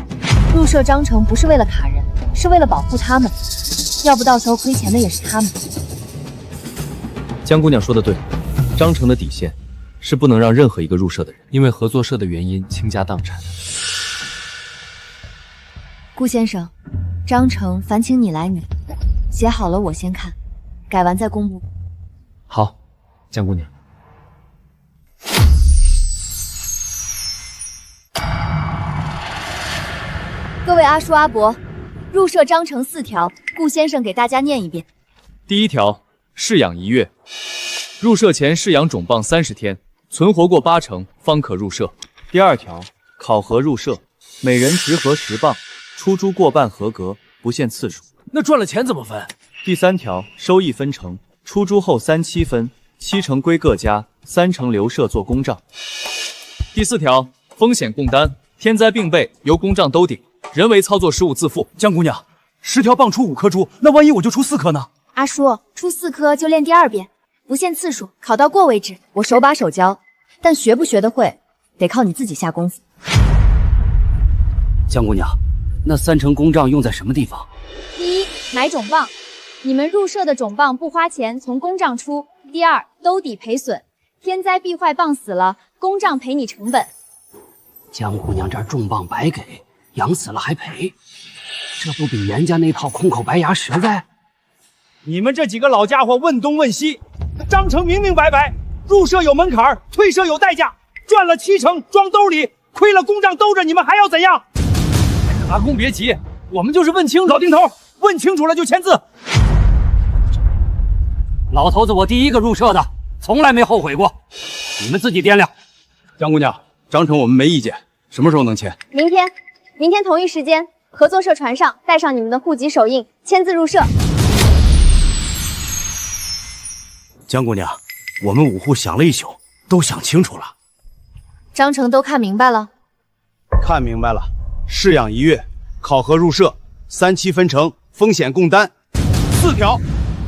入社章程不是为了卡人，是为了保护他们，要不到时候亏钱的也是他们。江姑娘说的对，章程的底线是不能让任何一个入社的人因为合作社的原因倾家荡产。顾先生，章程烦请你来拟，写好了我先看，改完再公布。好，江姑娘。各位阿叔阿伯，入社章程4条，顾先生给大家念一遍。第1条，试养1月，入社前试养种蚌30天，存活过8成方可入社。第2条，考核入社，每人直河10蚌，出猪过半合格，不限次数。那赚了钱怎么分？第3条，收益分成，出猪后3/7分，7成归各家，3成留社做公账。第4条，风险共担，天灾病备由公账兜顶，人为操作失误自负。江姑娘，10条蚌出5颗猪，那万一我就出4颗呢？阿叔，出4颗就练第2遍，不限次数，考到过为止。我手把手教，但学不学得会，得靠你自己下功夫。江姑娘，那3成公账用在什么地方？第一，买种蚌，你们入社的种蚌不花钱从公账出。第二，兜底赔损，天灾必坏蚌死了，公账赔你成本。江姑娘这种蚌白给，养死了还赔，这不比严家那套空口白牙实在？你们这几个老家伙问东问西，章程明明白白，入社有门槛，退社有代价，赚了7成装兜里，亏了公账兜着，你们还要怎样？阿公别急，我们就是问清楚。老丁头，问清楚了就签字。老头子，我第一个入社的，从来没后悔过，你们自己掂量。江姑娘，章程我们没意见，什么时候能签？明天同一时间，合作社船上带上你们的户籍手印，签字入社。江姑娘，我们5户想了一宿，都想清楚了。章程都看明白了？看明白了，试养1月，考核入社，3期分成，风险共担，4条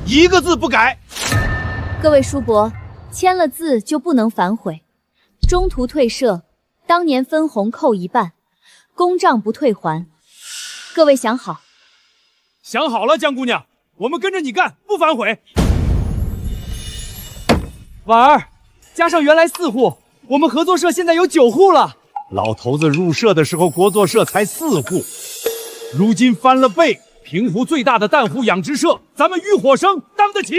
，1个字不改。各位叔伯，签了字就不能反悔，中途退社，当年分红扣1半，公账不退还。各位想好？想好了，江姑娘，我们跟着你干，不反悔。婉儿，加上原来4户，我们合作社现在有9户了。老头子入社的时候，国作社才4户，如今翻了倍，平湖最大的蛋户养殖社，咱们浴火生当得起。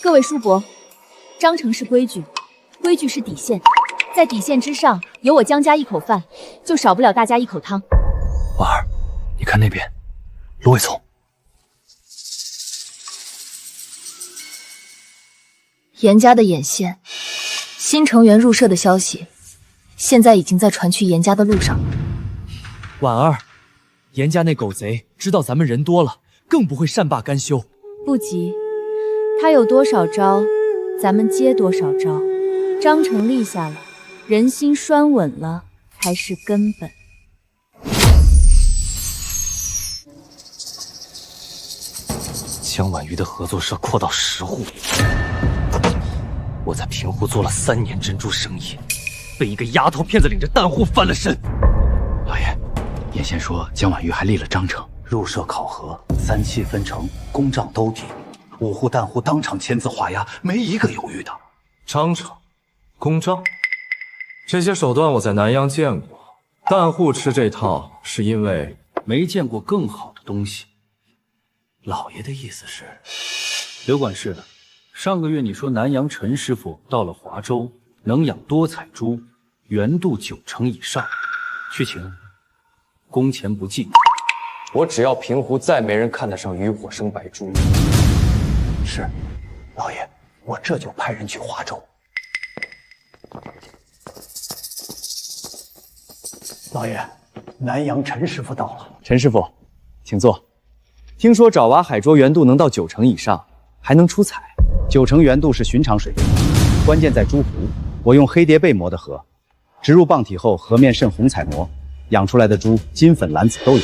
各位叔伯，章程是规矩，规矩是底线，在底线之上，有我江家一口饭，就少不了大家一口汤。婉儿，你看那边，芦苇丛。严家的眼线，新成员入社的消息，现在已经在传去严家的路上。婉儿，严家那狗贼知道咱们人多了，更不会善罢甘休。不急，他有多少招，咱们接多少招。章程立下了，人心拴稳了才是根本。江婉瑜的合作社扩到10户。我在平湖做了3年珍珠生意，被一个丫头片子领着蛋户翻了身。老爷，眼线说江婉瑜还立了章程，入社考核，3期分成，公账都提，5户蛋户当场签字画押，没一个犹豫的。章程、公账，这些手段我在南阳见过。蛋户吃这套是因为没见过更好的东西。老爷的意思是，刘管事。上个月你说南阳陈师傅到了华州，能养多彩猪，圆度9成以上，去请，工钱不计。我只要平湖再没人看得上渔火生白猪。是，老爷，我这就派人去华州。老爷，南阳陈师傅到了。陈师傅，请坐。听说爪哇海捉圆度能到9成以上，还能出彩。9成圆度是寻常水平，关键在猪核。我用黑蝶贝磨的核，植入蚌体后，核面渗红彩膜，养出来的猪金粉蓝紫都有。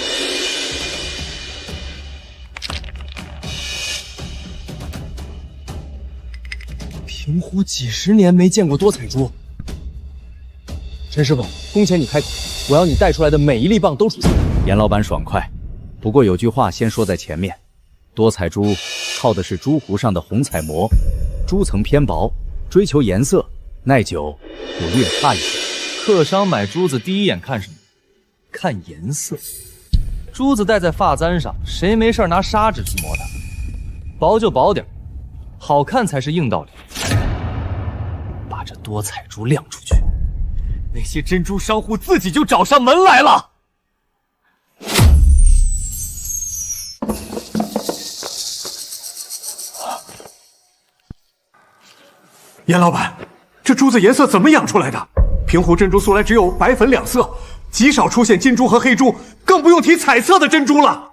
平湖几10年没见过多彩猪。陈师傅，工钱你开口，我要你带出来的每一粒蚌都出彩。严老板爽快，不过有句话先说在前面。多彩猪靠的是猪核上的红彩膜，猪层偏薄，追求颜色，耐久又略差一些。客商买珠子第一眼看什么？看颜色。珠子戴在发簪上，谁没事拿砂纸去磨它？薄就薄点，好看才是硬道理。把这多彩珠亮出去，那些珍珠商户自己就找上门来了。严老板，这珠子颜色怎么养出来的？平湖珍珠素来只有白粉2色，极少出现金珠和黑珠，更不用提彩色的珍珠了。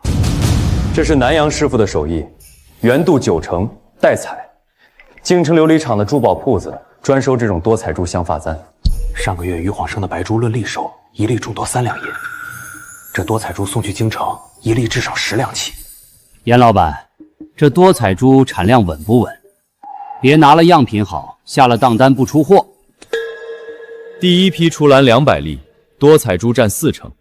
这是南阳师傅的手艺，圆度9成，带彩。京城琉璃厂的珠宝铺子专收这种多彩珠镶发簪。上个月渔晃生的白珠论粒收，1粒主多3两银。这多彩珠送去京城，1粒至少10两起。严老板，这多彩珠产量稳不稳？别拿了样品好，下了账单不出货。第一批出栏200粒，多彩珠占4成。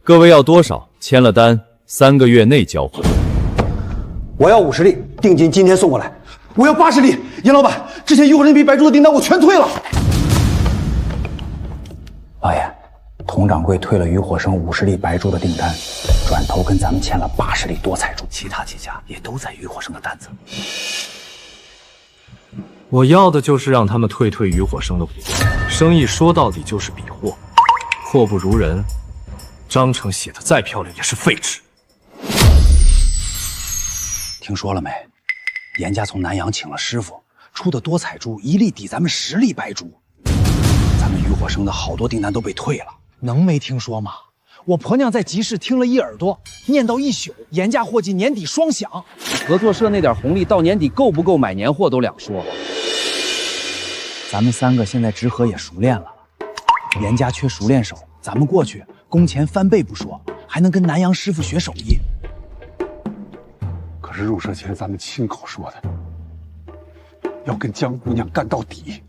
各位要多少？签了单，3个月内交货。我要50粒，定金今天送过来。我要80粒，严老板，之前渔火生比白珠的订单我全退了。老爷，佟掌柜退了渔火生50粒白珠的订单，转头跟咱们签了80粒多彩珠，其他几家也都在渔火生的单子。我要的就是让他们退渔火生的股，生意说到底就是比货，货不如人，章程写的再漂亮也是废纸。听说了没？严家从南阳请了师傅，出的多彩珠1粒抵咱们10粒白珠，咱们渔火生的好多订单都被退了。能没听说吗？我婆娘在集市听了一耳朵，念叨一宿。严家伙计年底双享，合作社那点红利到年底够不够买年货都两说。咱们3个现在直合也熟练了，严家缺熟练手，咱们过去工钱翻倍不说，还能跟南阳师傅学手艺。可是入社前咱们亲口说的，要跟江姑娘干到底。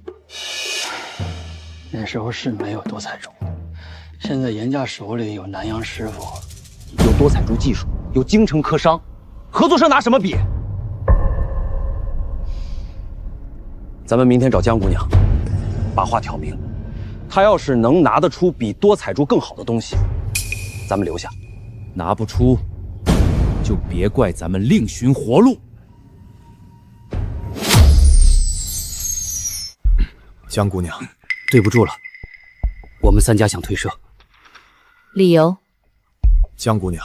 那时候是没有多彩珠，现在严家手里有南阳师傅，有多彩珠技术，有京城客商，合作社拿什么比？咱们明天找江姑娘，把话挑明。她要是能拿得出比多彩珠更好的东西，咱们留下；拿不出，就别怪咱们另寻活路。江姑娘，对不住了，我们3家想退社。理由？江姑娘，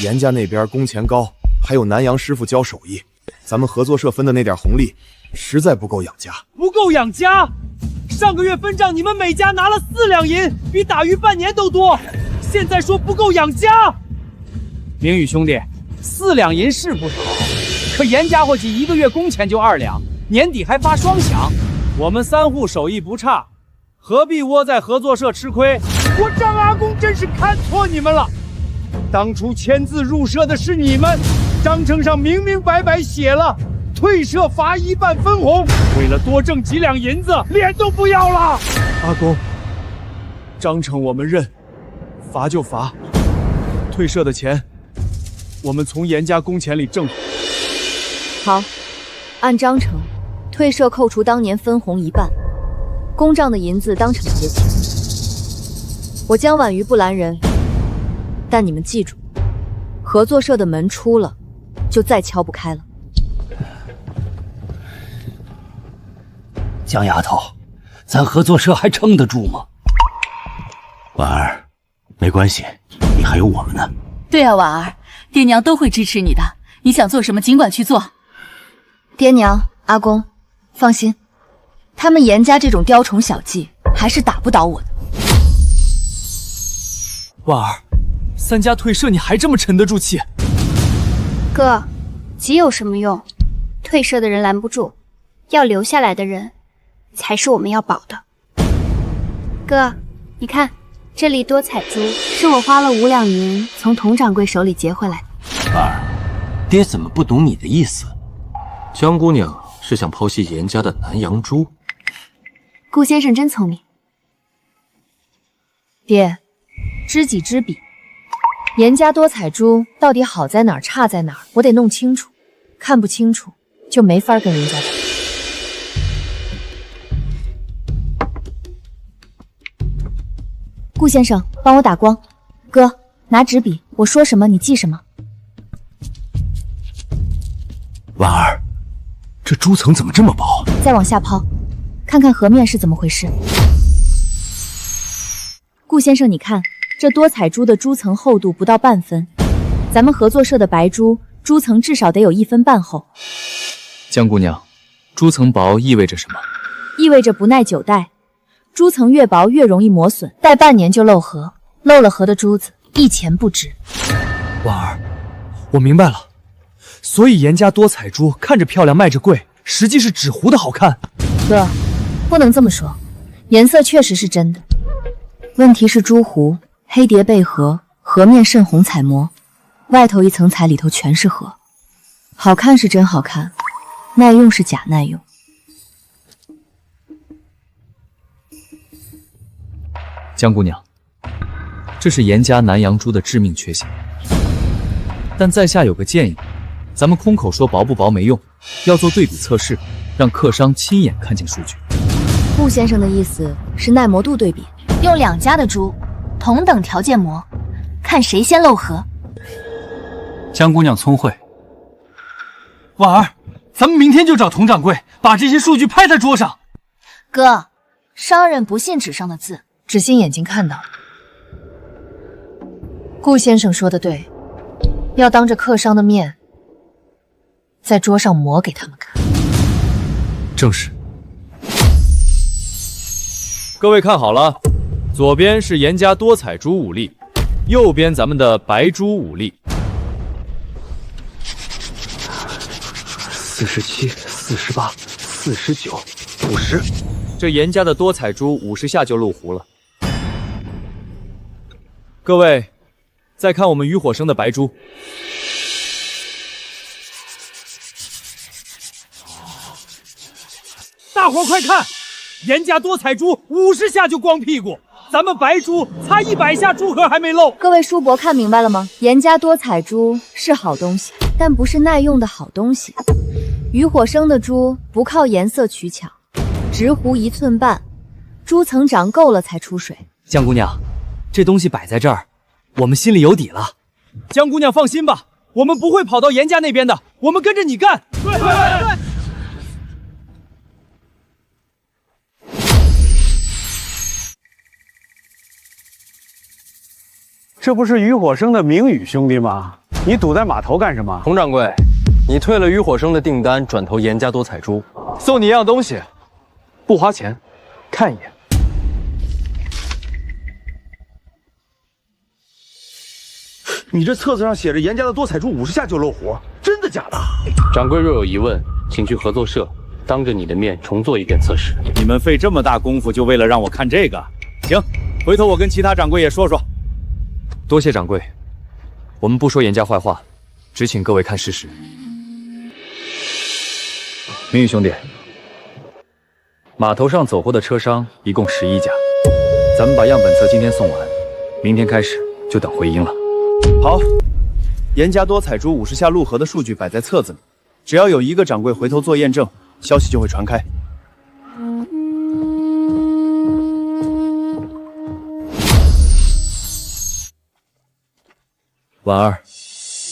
严家那边工钱高，还有南阳师傅教手艺，咱们合作社分的那点红利，实在不够养家。不够养家？上个月分账你们每家拿了4两银，比打鱼半年都多，现在说不够养家？明宇兄弟，4两银是不少，可严家伙计1个月工钱就2两，年底还发双饷。我们3户手艺不差，何必窝在合作社吃亏？我张阿公真是看错你们了，当初签字入社的是你们，章程上明明白白写了退社罚1半分红，为了多挣几两银子，脸都不要了。阿公，章程我们认，罚就罚，退社的钱我们从严家工钱里挣。好，按章程，退社扣除当年分红1半，公账的银子当场结清。我江婉瑜不拦人，但你们记住，合作社的门出了，就再敲不开了。江丫头，咱合作社还撑得住吗？婉儿，没关系，你还有我们呢。对啊，婉儿，爹娘都会支持你的，你想做什么尽管去做。爹娘、阿公，放心，他们严家这种雕虫小技还是打不倒我的。婉儿，3家退社你还这么沉得住气？哥，急有什么用？退社的人拦不住，要留下来的人才是我们要保的。哥，你看，这粒多彩珠是我花了5两银从佟掌柜手里劫回来的。婉儿，爹怎么不懂你的意思？江姑娘是想剖析严家的南阳珠。顾先生真聪明。爹，知己知彼，严家多彩珠到底好在哪儿，差在哪儿，我得弄清楚。看不清楚，就没法跟人家打。顾先生，帮我打光。哥，拿纸笔，我说什么你记什么。婉儿，这珠层怎么这么薄？再往下抛，看看河面是怎么回事。顾先生，你看，这多彩珠的珠层厚度不到半分，咱们合作社的白珠珠层至少得有1分半厚。江姑娘，珠层薄意味着什么？意味着不耐久戴，珠层越薄越容易磨损，戴半年就漏核，漏了核的珠子1钱不值。婉儿，我明白了，所以严家多彩珠看着漂亮卖着贵，实际是纸糊的好看。哥，不能这么说，颜色确实是真的，问题是珠糊黑蝶贝核，核面渗红彩膜，外头一层彩，里头全是核。好看是真好看，耐用是假耐用。江姑娘，这是严家南阳珠的致命缺陷。但在下有个建议，咱们空口说薄不薄没用，要做对比测试，让客商亲眼看见数据。顾先生的意思是耐磨度对比，用2家的珠同等条件磨，看谁先漏核。江姑娘聪慧。婉儿，咱们明天就找佟掌柜，把这些数据拍在桌上。哥，商人不信纸上的字，只信眼睛看到的。顾先生说的对，要当着客商的面，在桌上磨给他们看。正是。各位看好了，左边是严家多彩珠5粒，右边咱们的白珠5粒。47、48、49、50。这严家的多彩珠50下就入壶了。各位，再看我们渔火生的白珠。大伙快看，严家多彩珠50下就光屁股，咱们白珠擦100下珠盒还没漏。各位叔伯看明白了吗？严家多彩珠是好东西，但不是耐用的好东西。渔火生的珠不靠颜色取巧，直壶1寸半，珠层长够了才出水。江姑娘，这东西摆在这儿，我们心里有底了。江姑娘放心吧，我们不会跑到严家那边的，我们跟着你干。对。这不是渔火生的明宇兄弟吗？你堵在码头干什么？佟掌柜，你退了渔火生的订单，转投严家多彩珠，送你一样东西，不花钱，看一眼。你这册子上写着严家的多彩珠50下就漏壶，真的假的？掌柜若有疑问，请去合作社，当着你的面重做一遍测试。你们费这么大功夫，就为了让我看这个？行，回头我跟其他掌柜也说说。多谢掌柜，我们不说严家坏话，只请各位看事实。明宇兄弟，码头上走货的车商一共11家，咱们把样本册今天送完，明天开始就等回音了。好，严家多彩珠50下入盒的数据摆在册子里，只要有1个掌柜回头做验证，消息就会传开。婉儿，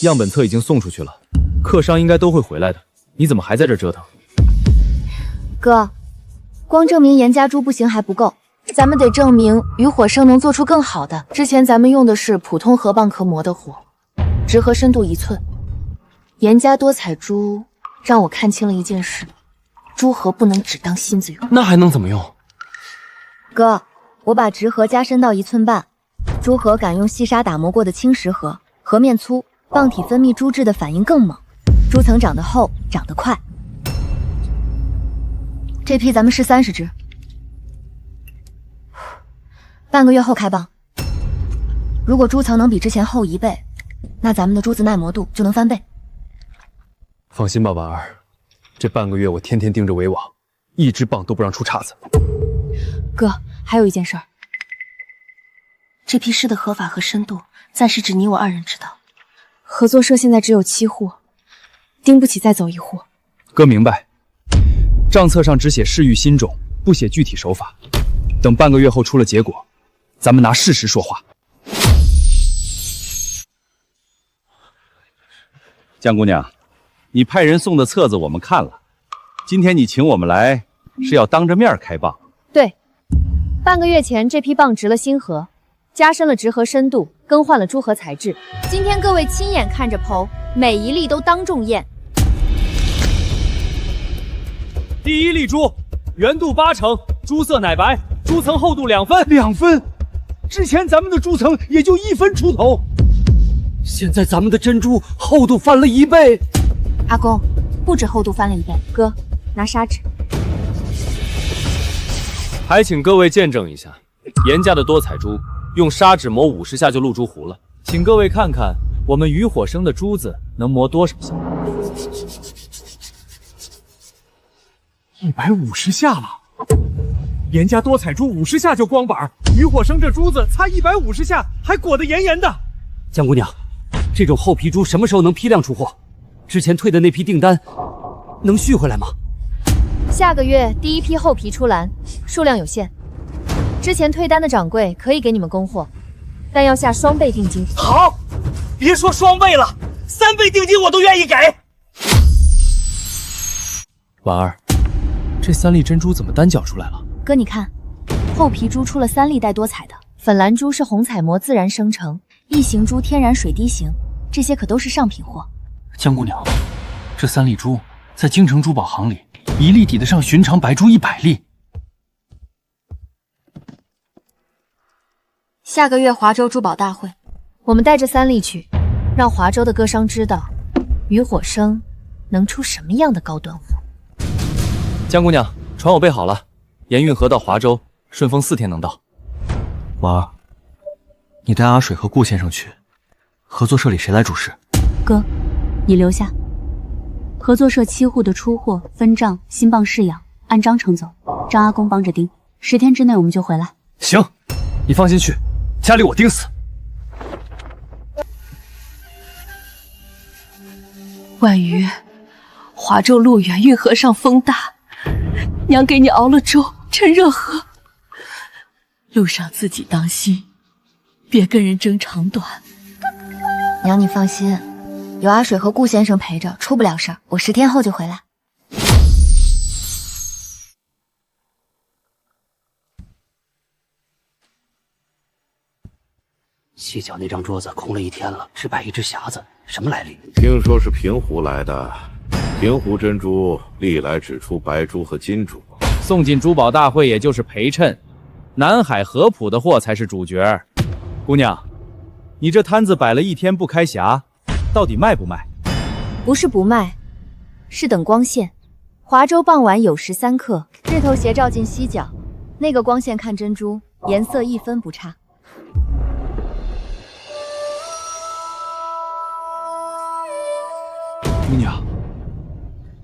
样本册已经送出去了，客商应该都会回来的，你怎么还在这折腾？哥，光证明严家珠不行还不够，咱们得证明渔火生能做出更好的。之前咱们用的是普通河蚌壳磨的壶，直河深度1寸。严家多彩珠让我看清了一件事，珠盒不能只当芯子用。那还能怎么用？哥，我把直盒加深到1寸半，珠盒改用细砂打磨过的青石盒，盒面粗，蚌体分泌珠质的反应更猛，珠层长得厚，长得快。这批咱们试30只，半个月后开蚌。如果珠层能比之前厚1倍，那咱们的珠子耐磨度就能翻倍。放心吧，婉儿，这半个月我天天盯着围网，一只蚌都不让出岔子。哥，还有一件事儿，这批试的合法和深度暂时只你我2人知道。合作社现在只有7户，盯不起再走1户。哥明白，账册上只写试育新种，不写具体手法。等半个月后出了结果，咱们拿事实说话。江姑娘，你派人送的册子我们看了，今天你请我们来是要当着面开蚌。对，半个月前这批蚌植了新盒，加深了直盒深度，更换了珠盒材质。今天各位亲眼看着剖，每一粒都当众验。第一粒珠，圆度8成，珠色奶白，珠层厚度2分，2分。之前咱们的珠层也就1分出头，现在咱们的珍珠厚度翻了1倍。阿公，不止厚度翻了1倍，哥，拿砂纸。还请各位见证一下，严家的多彩珠用砂纸磨50下就露珠壶了，请各位看看我们渔火生的珠子能磨多少下。150下了，严家多彩珠50下就光板，渔火生这珠子擦150下还裹得严严的。江姑娘，这种厚皮珠什么时候能批量出货？之前退的那批订单能续回来吗？下个月第1批厚皮出栏，数量有限。之前退单的掌柜可以给你们供货，但要下双倍定金。好，别说双倍了，3倍定金我都愿意给。婉儿，这3粒珍珠怎么单搅出来了？哥，你看，厚皮珠出了3粒带多彩的，粉蓝珠是红彩膜自然生成，异形珠天然水滴形，这些可都是上品货。江姑娘，这3粒珠在京城珠宝行里，一粒抵得上寻常白珠100粒。下个月华州珠宝大会，我们带这3粒去，让华州的歌商知道，渔火生能出什么样的高端货。江姑娘，船我备好了，沿运河到华州，顺丰4天能到。婉儿，你带阿水和顾先生去，合作社里谁来主事？哥，你留下。合作社7户的出货、分账、新棒试养，按章程走，张阿公帮着盯，10天之内我们就回来。行，你放心去，家里我盯死。婉瑜，华州路远，运河上风大，娘给你熬了粥，趁热喝。路上自己当心，别跟人争长短。娘，你放心，有阿水和顾先生陪着，出不了事儿。我10天后就回来。西角那张桌子空了1天了，只摆一只匣子，什么来历？听说是平湖来的。平湖珍珠历来只出白珠和金珠，送进珠宝大会也就是陪衬，南海合浦的货才是主角。姑娘，你这摊子摆了1天不开匣，到底卖不卖？不是不卖，是等光线。华州傍晚酉时3刻，日头斜照进西角，那个光线看珍珠，颜色1分不差。姑娘，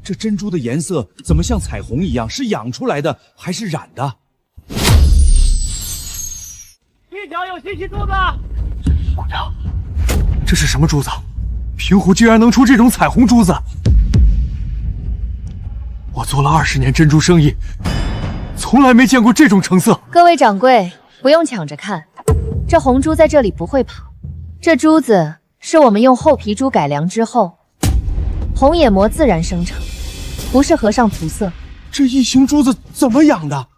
这珍珠的颜色怎么像彩虹一样？是养出来的还是染的？一角有新珠子。姑娘，这是什么珠子？平湖居然能出这种彩虹珠子！我做了20年珍珠生意，从来没见过这种成色。各位掌柜，不用抢着看，这红珠在这里不会跑。这珠子是我们用厚皮珠改良之后，红眼膜自然生成，不是和尚涂色。这异形珠子怎么养的？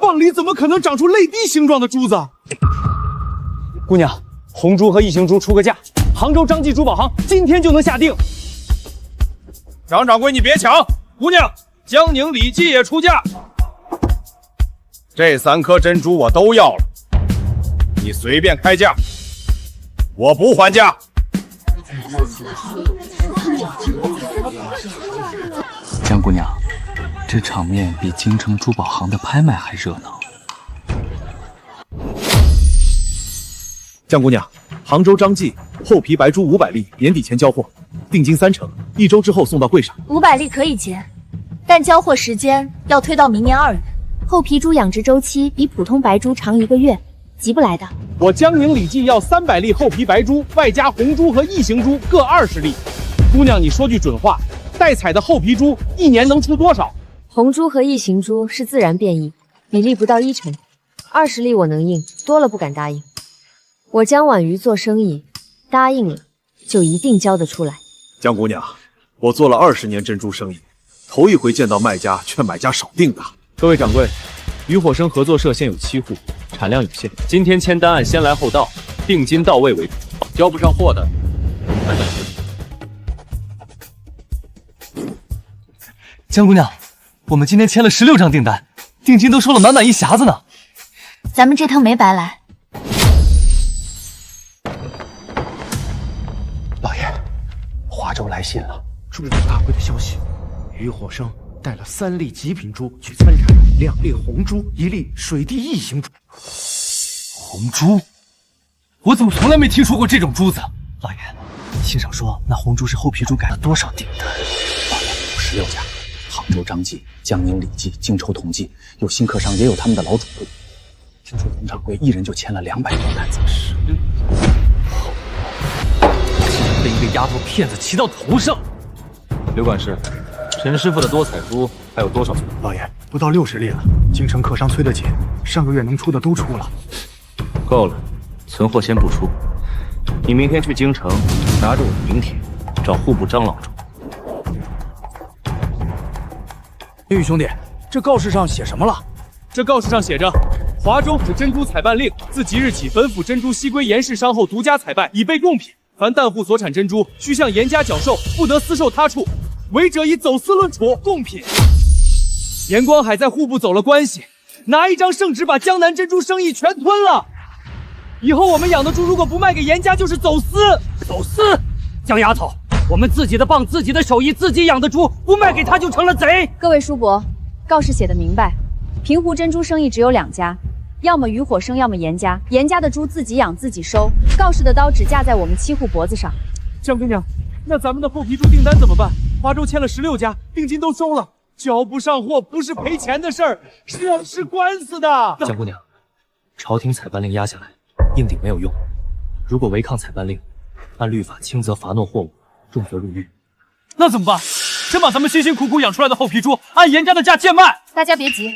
蚌里怎么可能长出泪滴形状的珠子？姑娘，红珠和异形珠出个价，杭州张记珠宝行今天就能下定。张掌柜，你别抢，姑娘，江宁李记也出价。这3颗珍珠我都要了，你随便开价，我不还价。江姑娘，这场面比京城珠宝行的拍卖还热闹。江姑娘，杭州张记厚皮白珠500粒，年底前交货，定金3成，1周之后送到柜上。500粒可以结，但交货时间要推到明年2月。厚皮珠养殖周期比普通白珠长1个月，急不来的。我江宁李记要300粒厚皮白珠，外加红珠和异形珠各20粒。姑娘，你说句准话，带彩的厚皮珠1年能出多少？红珠和异形珠是自然变异，比例不到1成，20粒我能应，多了不敢答应。我江婉瑜做生意，答应了就一定交得出来。江姑娘，我做了20年珍珠生意，头一回见到卖家劝买家少定的。各位掌柜，渔火生合作社现有7户，产量有限，今天签单按先来后到，定金到位为主，交不上货的慢点。江姑娘，我们今天签了16张订单，定金都收了满满1匣子呢。咱们这趟没白来。老爷，华州来信了，珠宝大会的消息，渔火生带了3粒极品珠去参展，2粒红珠，1粒水滴异形珠。红珠？我怎么从来没听说过这种珠子？老爷，信上说那红珠是厚皮珠改了多少订单？老爷，16家，杭州张记、江宁李记、荆州同记，有新客商，也有他们的老主顾。听说佟掌柜一人就签了200多单子。竟然被一个丫头骗子骑到头上！刘管事，陈师傅的多彩珠还有多少存？老爷，不到60粒了，京城客商催得紧，上个月能出的都出了。够了，存货先不出。你明天去京城，拿着我的名帖，找户部张老中。玉兄弟，这告示上写什么了？这告示上写着：华州府珍珠采办令自即日起，本府珍珠悉归严氏商后独家采办，以备贡品。凡旦户所产珍珠，需向严家缴授，不得私售他处。违者以走私论处。贡品。严光海在户部走了关系，拿一张圣旨把江南珍珠生意全吞了。以后我们养的猪如果不卖给严家，就是走私。走私？江丫头，我们自己的蚌、自己的手艺、自己养的猪，不卖给他就成了贼。各位叔伯，告示写的明白，平湖珍珠生意只有2家，要么渔火生，要么严家。严家的猪自己养自己收，告氏的刀只架在我们7户脖子上。江姑娘，那咱们的厚皮猪订单怎么办？华州签了16家，定金都收了，交不上货不是赔钱的事儿，是要吃官司的。江姑娘，朝廷采办令压下来，硬顶没有用。如果违抗采办令，按律法轻则罚没货物，重则入狱。那怎么办？真把咱们辛辛苦苦养出来的厚皮猪按严家的价贱卖？大家别急，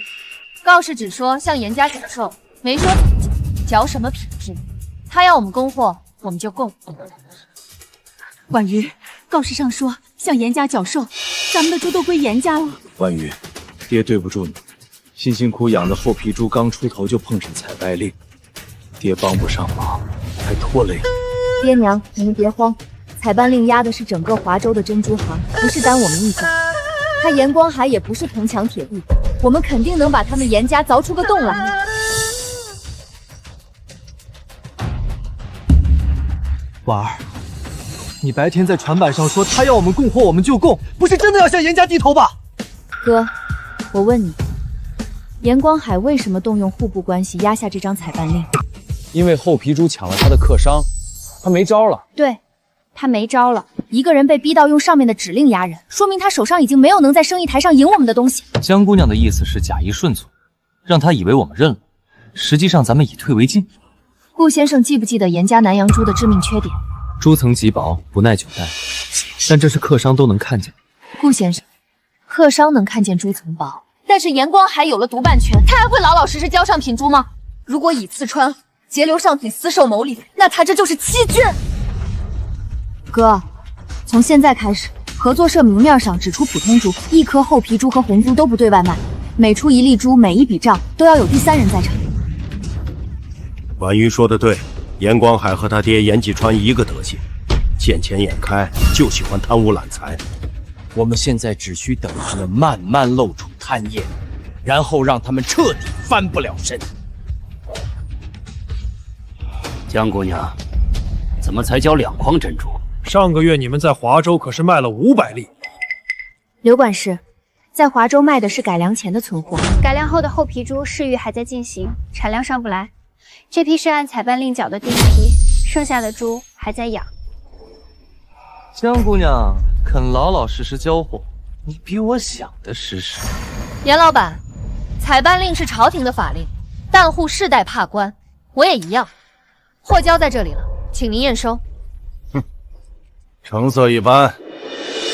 告示只说向严家缴售，没说缴什么品质。他要我们供货，我们就供。婉瑜，告示上说向严家缴售，咱们的猪都归严家了。婉瑜，爹对不住你，辛辛苦养的厚皮猪刚出头就碰上采办令，爹帮不上忙，还拖累你。爹娘，你们别慌，采办令压的是整个华州的珍珠行，不是单我们一家。他严光海也不是铜墙铁壁，我们肯定能把他们严家凿出个洞来。婉儿，你白天在船板上说他要我们供货我们就供，不是真的要向严家低头吧？哥，我问你，严光海为什么动用互不关系压下这张采办令？因为厚皮猪抢了他的客商，他没招了。对，他没招了。一个人被逼到用上面的指令压人，说明他手上已经没有能在生意台上赢我们的东西。江姑娘的意思是假意顺从，让他以为我们认了，实际上咱们以退为进。顾先生记不记得严家南洋猪的致命缺点？猪层极薄，不耐久待，但这是客商都能看见。顾先生，客商能看见猪层薄，但是严光海有了独办权，他还会老老实实交上品猪吗？如果以次川截留上品私售牟利，那他这就是欺君。哥，从现在开始，合作社明面上只出普通猪，1颗厚皮猪和红猪都不对外卖，每出1粒猪，每一笔账都要有第3人在场。婉瑜说的对，严光海和他爹严继川一个德行，见钱眼开，就喜欢贪污揽财。我们现在只需等他们慢慢露出贪液，然后让他们彻底翻不了身。江姑娘，怎么才交2筐珍珠？上个月你们在华州可是卖了500粒。刘管事，在华州卖的是改良前的存货，改良后的厚皮猪试育还在进行，产量上不来。这批是按采办令缴的第一批，剩下的猪还在养。江姑娘肯老老实实交货，你比我想的实实。严老板，采办令是朝廷的法令，旦户世代怕官，我也一样。货交在这里了，请您验收。成色一般，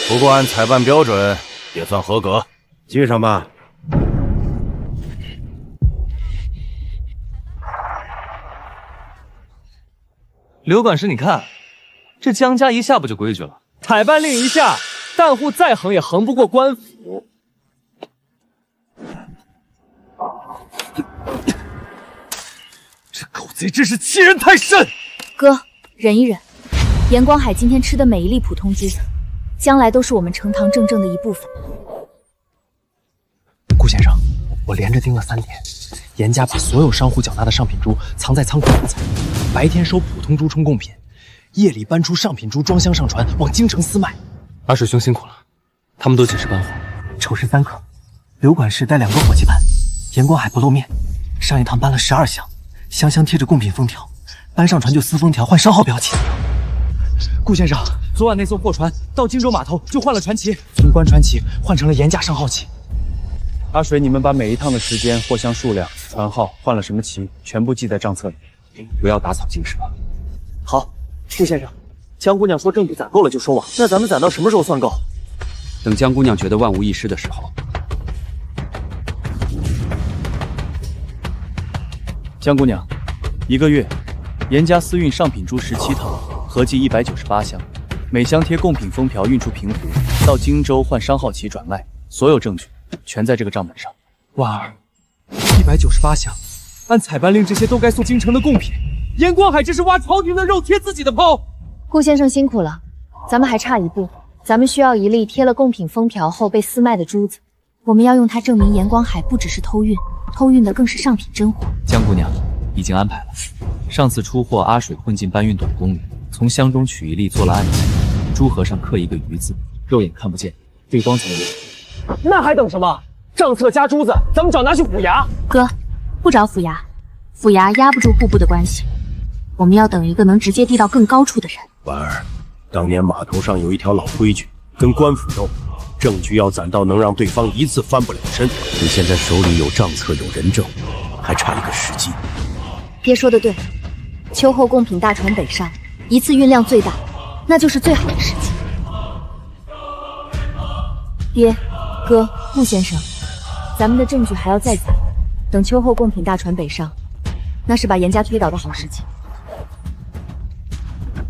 不过按采办标准也算合格，记上吧。刘管事，你看，这江家一下不就规矩了？采办令一下，旦户再横也横不过官府。这狗贼真是欺人太甚！哥，忍一忍。严光海今天吃的每一粒普通猪，将来都是我们呈堂证正的一部分。顾先生，我连着盯了3天，严家把所有商户缴纳的上品猪藏在仓库储藏，白天收普通猪充贡品，夜里搬出上品猪装箱上船往京城私卖。阿水兄辛苦了，他们都几时搬货？丑时3克，刘管事带2个伙计搬，严光海不露面。上一趟搬了12箱，箱箱贴着贡品封条，搬上船就撕封条换商号标记。顾先生，昨晚那艘货船到荆州码头就换了船旗，从官船旗换成了严家商号旗。阿水，你们把每一趟的时间、货箱数量、船号、换了什么旗，全部记在账册里，不要打草惊蛇。好，顾先生，江姑娘说证据攒够了就收网，那咱们攒到什么时候算够？等江姑娘觉得万无一失的时候。江姑娘，1个月，严家私运上品猪17趟，合计198箱，每箱贴贡品封条，运出平湖，到荆州换商号旗转卖，所有证据全在这个账本上。婉儿，198箱，按采办令这些都该送京城的贡品。严光海这是挖朝廷的肉贴自己的包。顾先生辛苦了，咱们还差一步，咱们需要1粒贴了贡品封条后被私卖的珠子，我们要用它证明严光海不只是偷运，偷运的更是上品真货。江姑娘已经安排了，上次出货阿水混进搬运短工里，从箱中取1粒做了暗器，珠盒上刻一个鱼字，肉眼看不见，对光才有。那还等什么？账册加珠子，咱们找拿去府衙。哥，不找府衙，府衙压不住户部的关系，我们要等一个能直接递到更高处的人。婉儿，当年码头上有一条老规矩，跟官府斗，证据要攒到能让对方一次翻不了身。你现在手里有账册，有人证，还差一个时机。爹说的对，秋后贡品大船北上，一次运量最大，那就是最好的时机。爹、哥、穆先生，咱们的证据还要再攒，等秋后贡品大船北上，那是把严家推倒的好时机。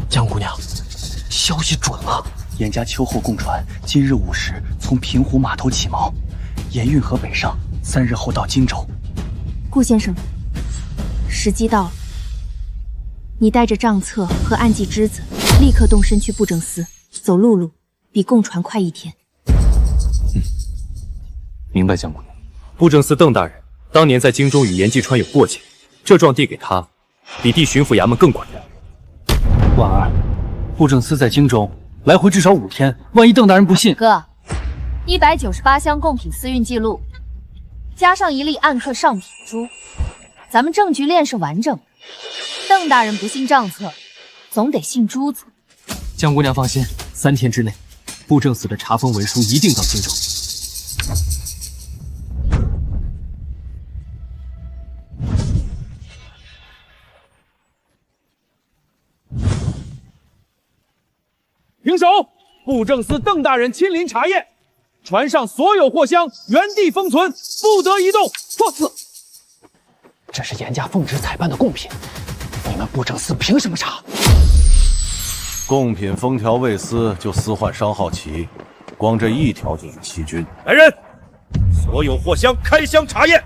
江姑娘，消息准了，严家秋后贡船今日午时从平湖码头起锚，沿运河北上，3日后到荆州。顾先生，时机到了，你带着账册和暗记之子，立刻动身去布政司，走陆路比供船快1天。明白，江姑娘。布政司邓大人当年在京中与严继川有过节，这状递给他，比递巡抚衙门更管用。婉儿，布政司在京中来回至少5天，万一邓大人不信，哥，198箱贡品私运记录，加上1粒暗刻上品珠，咱们证据链是完整的。邓大人不信账册，总得信珠子。江姑娘放心，3天之内，布政司的查封文书一定到荆州。停手！布政司邓大人亲临查验，船上所有货箱原地封存，不得移动。放肆！这是严家奉旨采办的贡品，你们布政司凭什么查？贡品封条未撕就私换商号旗，光这1条就是欺君。来人，所有货箱开箱查验。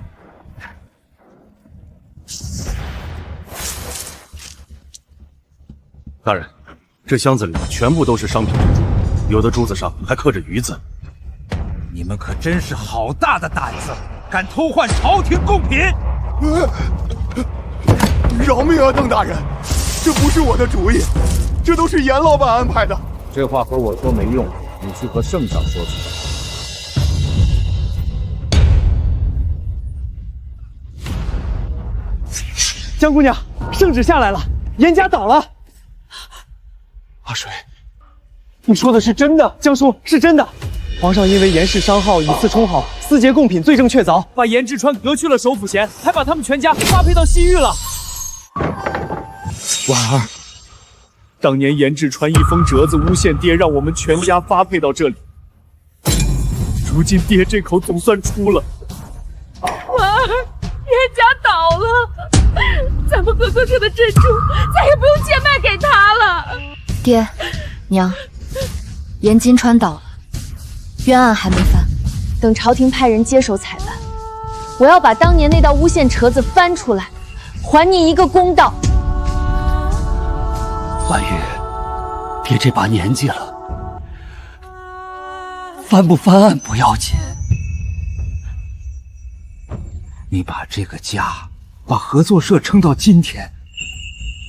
大人，这箱子里全部都是商品珍珠，有的珠子上还刻着鱼字。你们可真是好大的胆子，敢偷换朝廷贡品！饶命啊，邓大人，这不是我的主意，这都是严老板安排的。这话和我说没用，你去和圣上说去。江姑娘，圣旨下来了，严家倒了。阿水，你说的是真的？江叔，是真的。皇上因为严氏商号以次充好，私劫贡品，罪证确凿，把严志川革去了首辅衔，还把他们全家发配到西域了。婉儿，当年严志川一封折子诬陷爹，让我们全家发配到这里。如今爹这口总算出了。婉儿，严家倒了，咱们和哥哥的珍珠再也不用贱卖给他了。爹，娘，严金川倒了，冤案还没翻，等朝廷派人接手采办，我要把当年那道诬陷折子翻出来，还你一个公道。婉玉，爹这把年纪了，翻不翻案不要紧，你把这个家，把合作社撑到今天，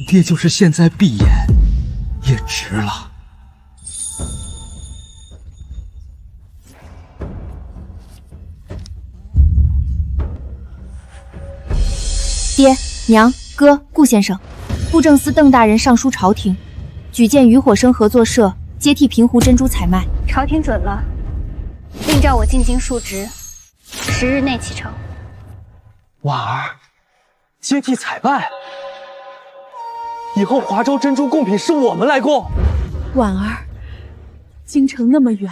爹就是现在闭眼也值了。爹、娘、哥、顾先生，布政司邓大人上书朝廷，举荐渔火生合作社接替平湖珍珠采卖。朝廷准了，令召我进京述职，10日内启程。婉儿，接替采办，以后华州珍珠贡品是我们来供。婉儿，京城那么远，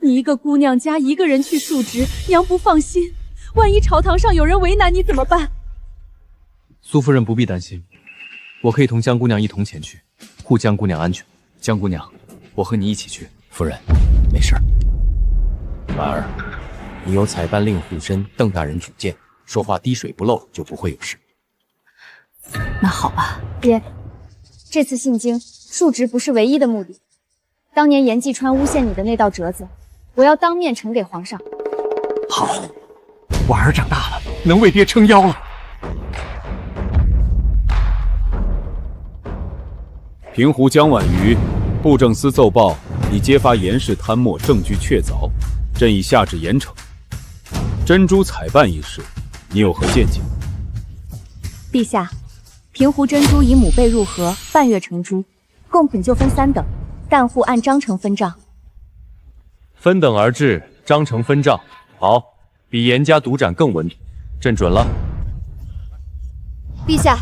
你一个姑娘家一个人去述职，娘不放心。万一朝堂上有人为难你怎么办？苏夫人不必担心，我可以同江姑娘一同前去，护江姑娘安全。江姑娘，我和你一起去。夫人，没事。婉儿，你有采办令护身邓大人举荐，说话滴水不漏，就不会有事。那好吧。爹，这次进京述职不是唯一的目的。当年严继川诬陷你的那道折子，我要当面呈给皇上。好，婉儿长大了，能为爹撑腰了。平湖江婉瑜，布政司奏报，已揭发严氏贪墨，证据确凿，朕已下旨严惩。珍珠采办一事，你有何见解？陛下，平湖珍珠以母贝入盒，半月成珠，贡品就分3等，担户按章程分账。分等而治，章程分账，好，比严家独斩更稳妥。朕准了。陛下，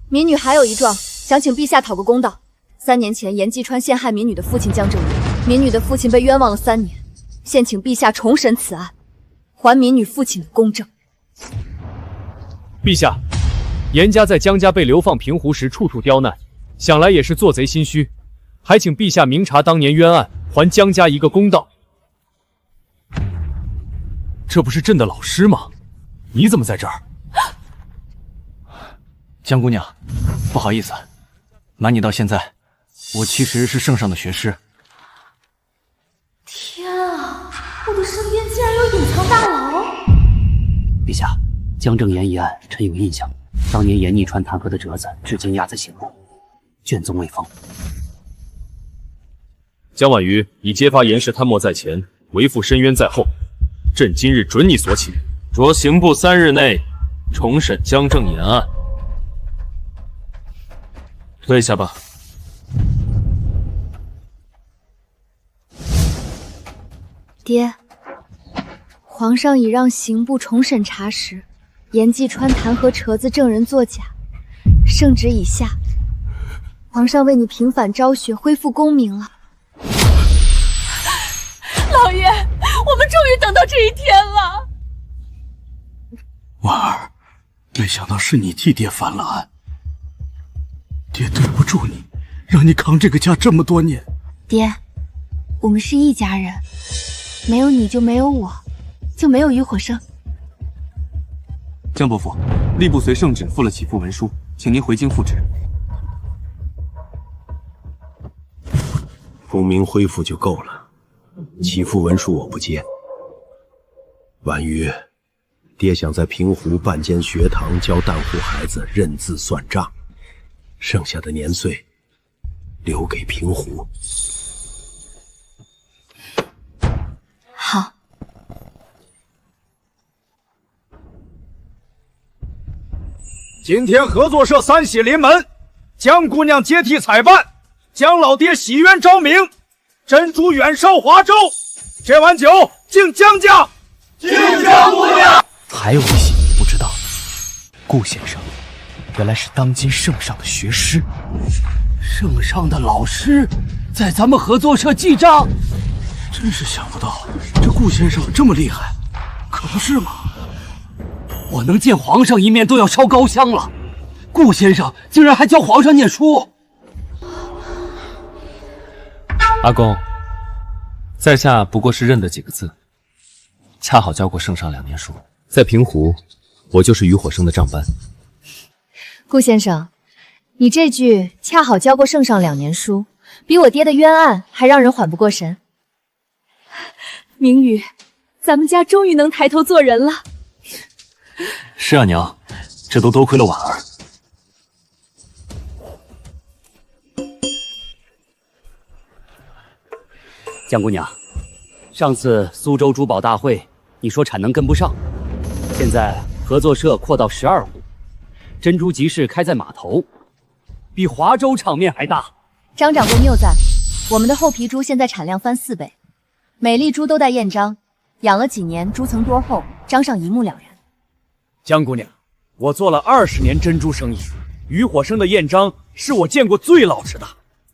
民女还有一状，想请陛下讨个公道。3年前，严继川陷害民女的父亲江正元，民女的父亲被冤枉了3年，现请陛下重审此案，还民女父亲的公正。陛下，严家在江家被流放平湖时处处刁难，想来也是做贼心虚，还请陛下明察当年冤案，还江家一个公道。这不是朕的老师吗？你怎么在这儿？江姑娘，不好意思，瞒你到现在，我其实是圣上的学师。天啊，我的身边竟然有隐藏大佬！陛下，江正言一案，臣有印象。当年严逆川弹劾的折子，至今押在刑部，卷宗未封。江婉瑜已揭发严氏贪墨在前，为父申冤在后，朕今日准你所起，着刑部3日内重审江正言案。退下吧。爹，皇上已让刑部重审查实，严继川弹劾折子证人作假，圣旨已下，皇上为你平反昭雪，恢复功名了。老爷，我们终于等到这一天了。婉儿，没想到是你替爹翻了案，爹对不住你，让你扛这个家这么多年。爹，我们是一家人，没有你就没有我，就没有于火生。江伯父，吏部随圣旨附了起复文书，请您回京复旨。功名恢复就够了，起复文书我不接。婉瑜，爹想在平湖办间学堂，教担户孩子认字算账，剩下的年岁留给平湖。好。今天合作社3喜临门，江姑娘接替采办，江老爹喜冤昭明，珍珠远烧华州。这碗酒敬江家，敬江姑娘。还有一些你不知道的，顾先生原来是当今圣上的学师。圣上的老师在咱们合作社记账，真是想不到这顾先生这么厉害，可不是吗？我能见皇上一面都要烧高香了，顾先生竟然还教皇上念书。阿公，在下不过是认得几个字，恰好教过圣上2年书，在平湖，我就是于火生的账班。顾先生，你这句恰好教过圣上2年书，比我爹的冤案还让人缓不过神。明宇，咱们家终于能抬头做人了。是啊，娘，这都多亏了婉儿。江姑娘，上次苏州珠宝大会，你说产能跟不上，现在合作社扩到12户，珍珠集市开在码头，比华州场面还大。张掌柜谬赞，我们的厚皮珠现在产量翻4倍，每粒珠都带验章，养了几年，珠层多厚，章上一目了然。江姑娘，我做了20年珍珠生意，于火生的验章是我见过最老实的。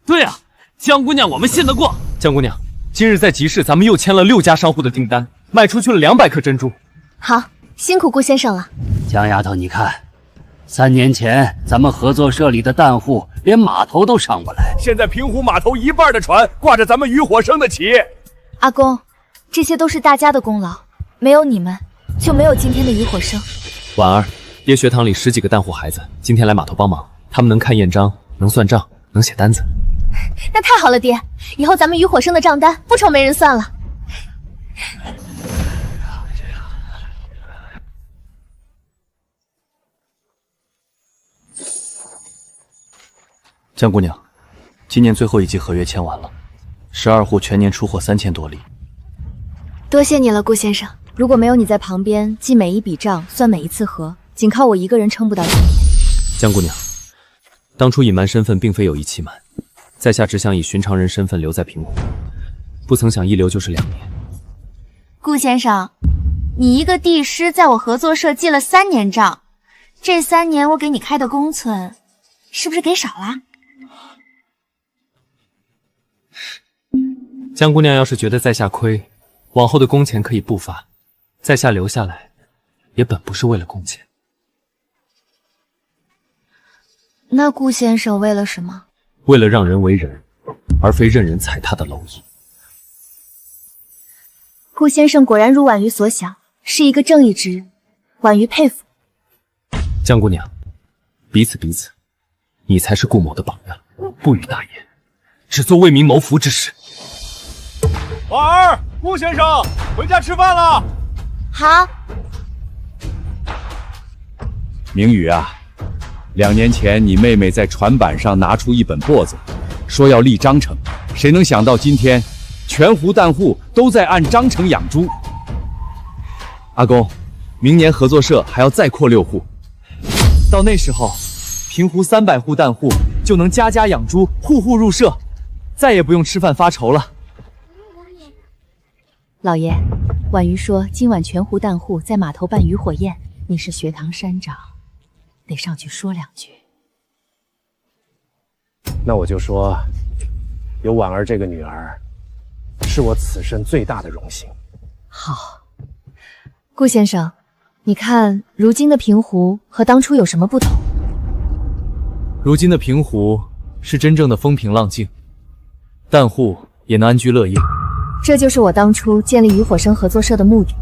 对啊，江姑娘我们信得过。江姑娘，今日在集市咱们又签了6家商户的订单，卖出去了200颗珍珠。好，辛苦顾先生了。江丫头，你看，3年前咱们合作社里的担户连码头都上不来，现在平湖码头1半的船挂着咱们于火生的旗。阿公，这些都是大家的功劳，没有你们，就没有今天的于火生。婉儿，爹学堂里10几个担户孩子今天来码头帮忙，他们能看验章，能算账，能写单子。那太好了，爹，以后咱们于火生的账单不愁没人算了。江姑娘，今年最后一季合约签完了，12户全年出货3000多粒。多谢你了，顾先生。如果没有你在旁边记每一笔账，算每一次合，仅靠我一个人撑不到今天。江姑娘，当初隐瞒身份并非有意欺瞒，在下只想以寻常人身份留在平湖，不曾想一留就是2年。顾先生，你一个帝师在我合作社记了3年账，这3年我给你开的工存，是不是给少了？江姑娘要是觉得在下亏，往后的工钱可以不发，在下留下来，也本不是为了工钱。那顾先生为了什么？为了让人为人，而非任人踩踏的蝼蚁。顾先生果然如婉瑜所想，是一个正义之人，婉瑜佩服。江姑娘，彼此，你才是顾某的榜样，不语大言，只做为民谋福之事。婉儿，顾先生回家吃饭了。好。明宇啊，2年前你妹妹在船板上拿出一本簿子，说要立章程，谁能想到今天全湖蛋户都在按章程养猪。阿公，明年合作社还要再扩6户，到那时候，平湖300户蛋户就能家家养猪，户户入社，再也不用吃饭发愁了。老爷，婉瑜说今晚全湖蛋户在码头办渔火宴，你是学堂山长，得上去说2句。那我就说，有婉儿这个女儿，是我此生最大的荣幸。好，顾先生，你看如今的平湖和当初有什么不同？如今的平湖是真正的风平浪静，蛋户也能安居乐业。这就是我当初建立渔火生合作社的目的。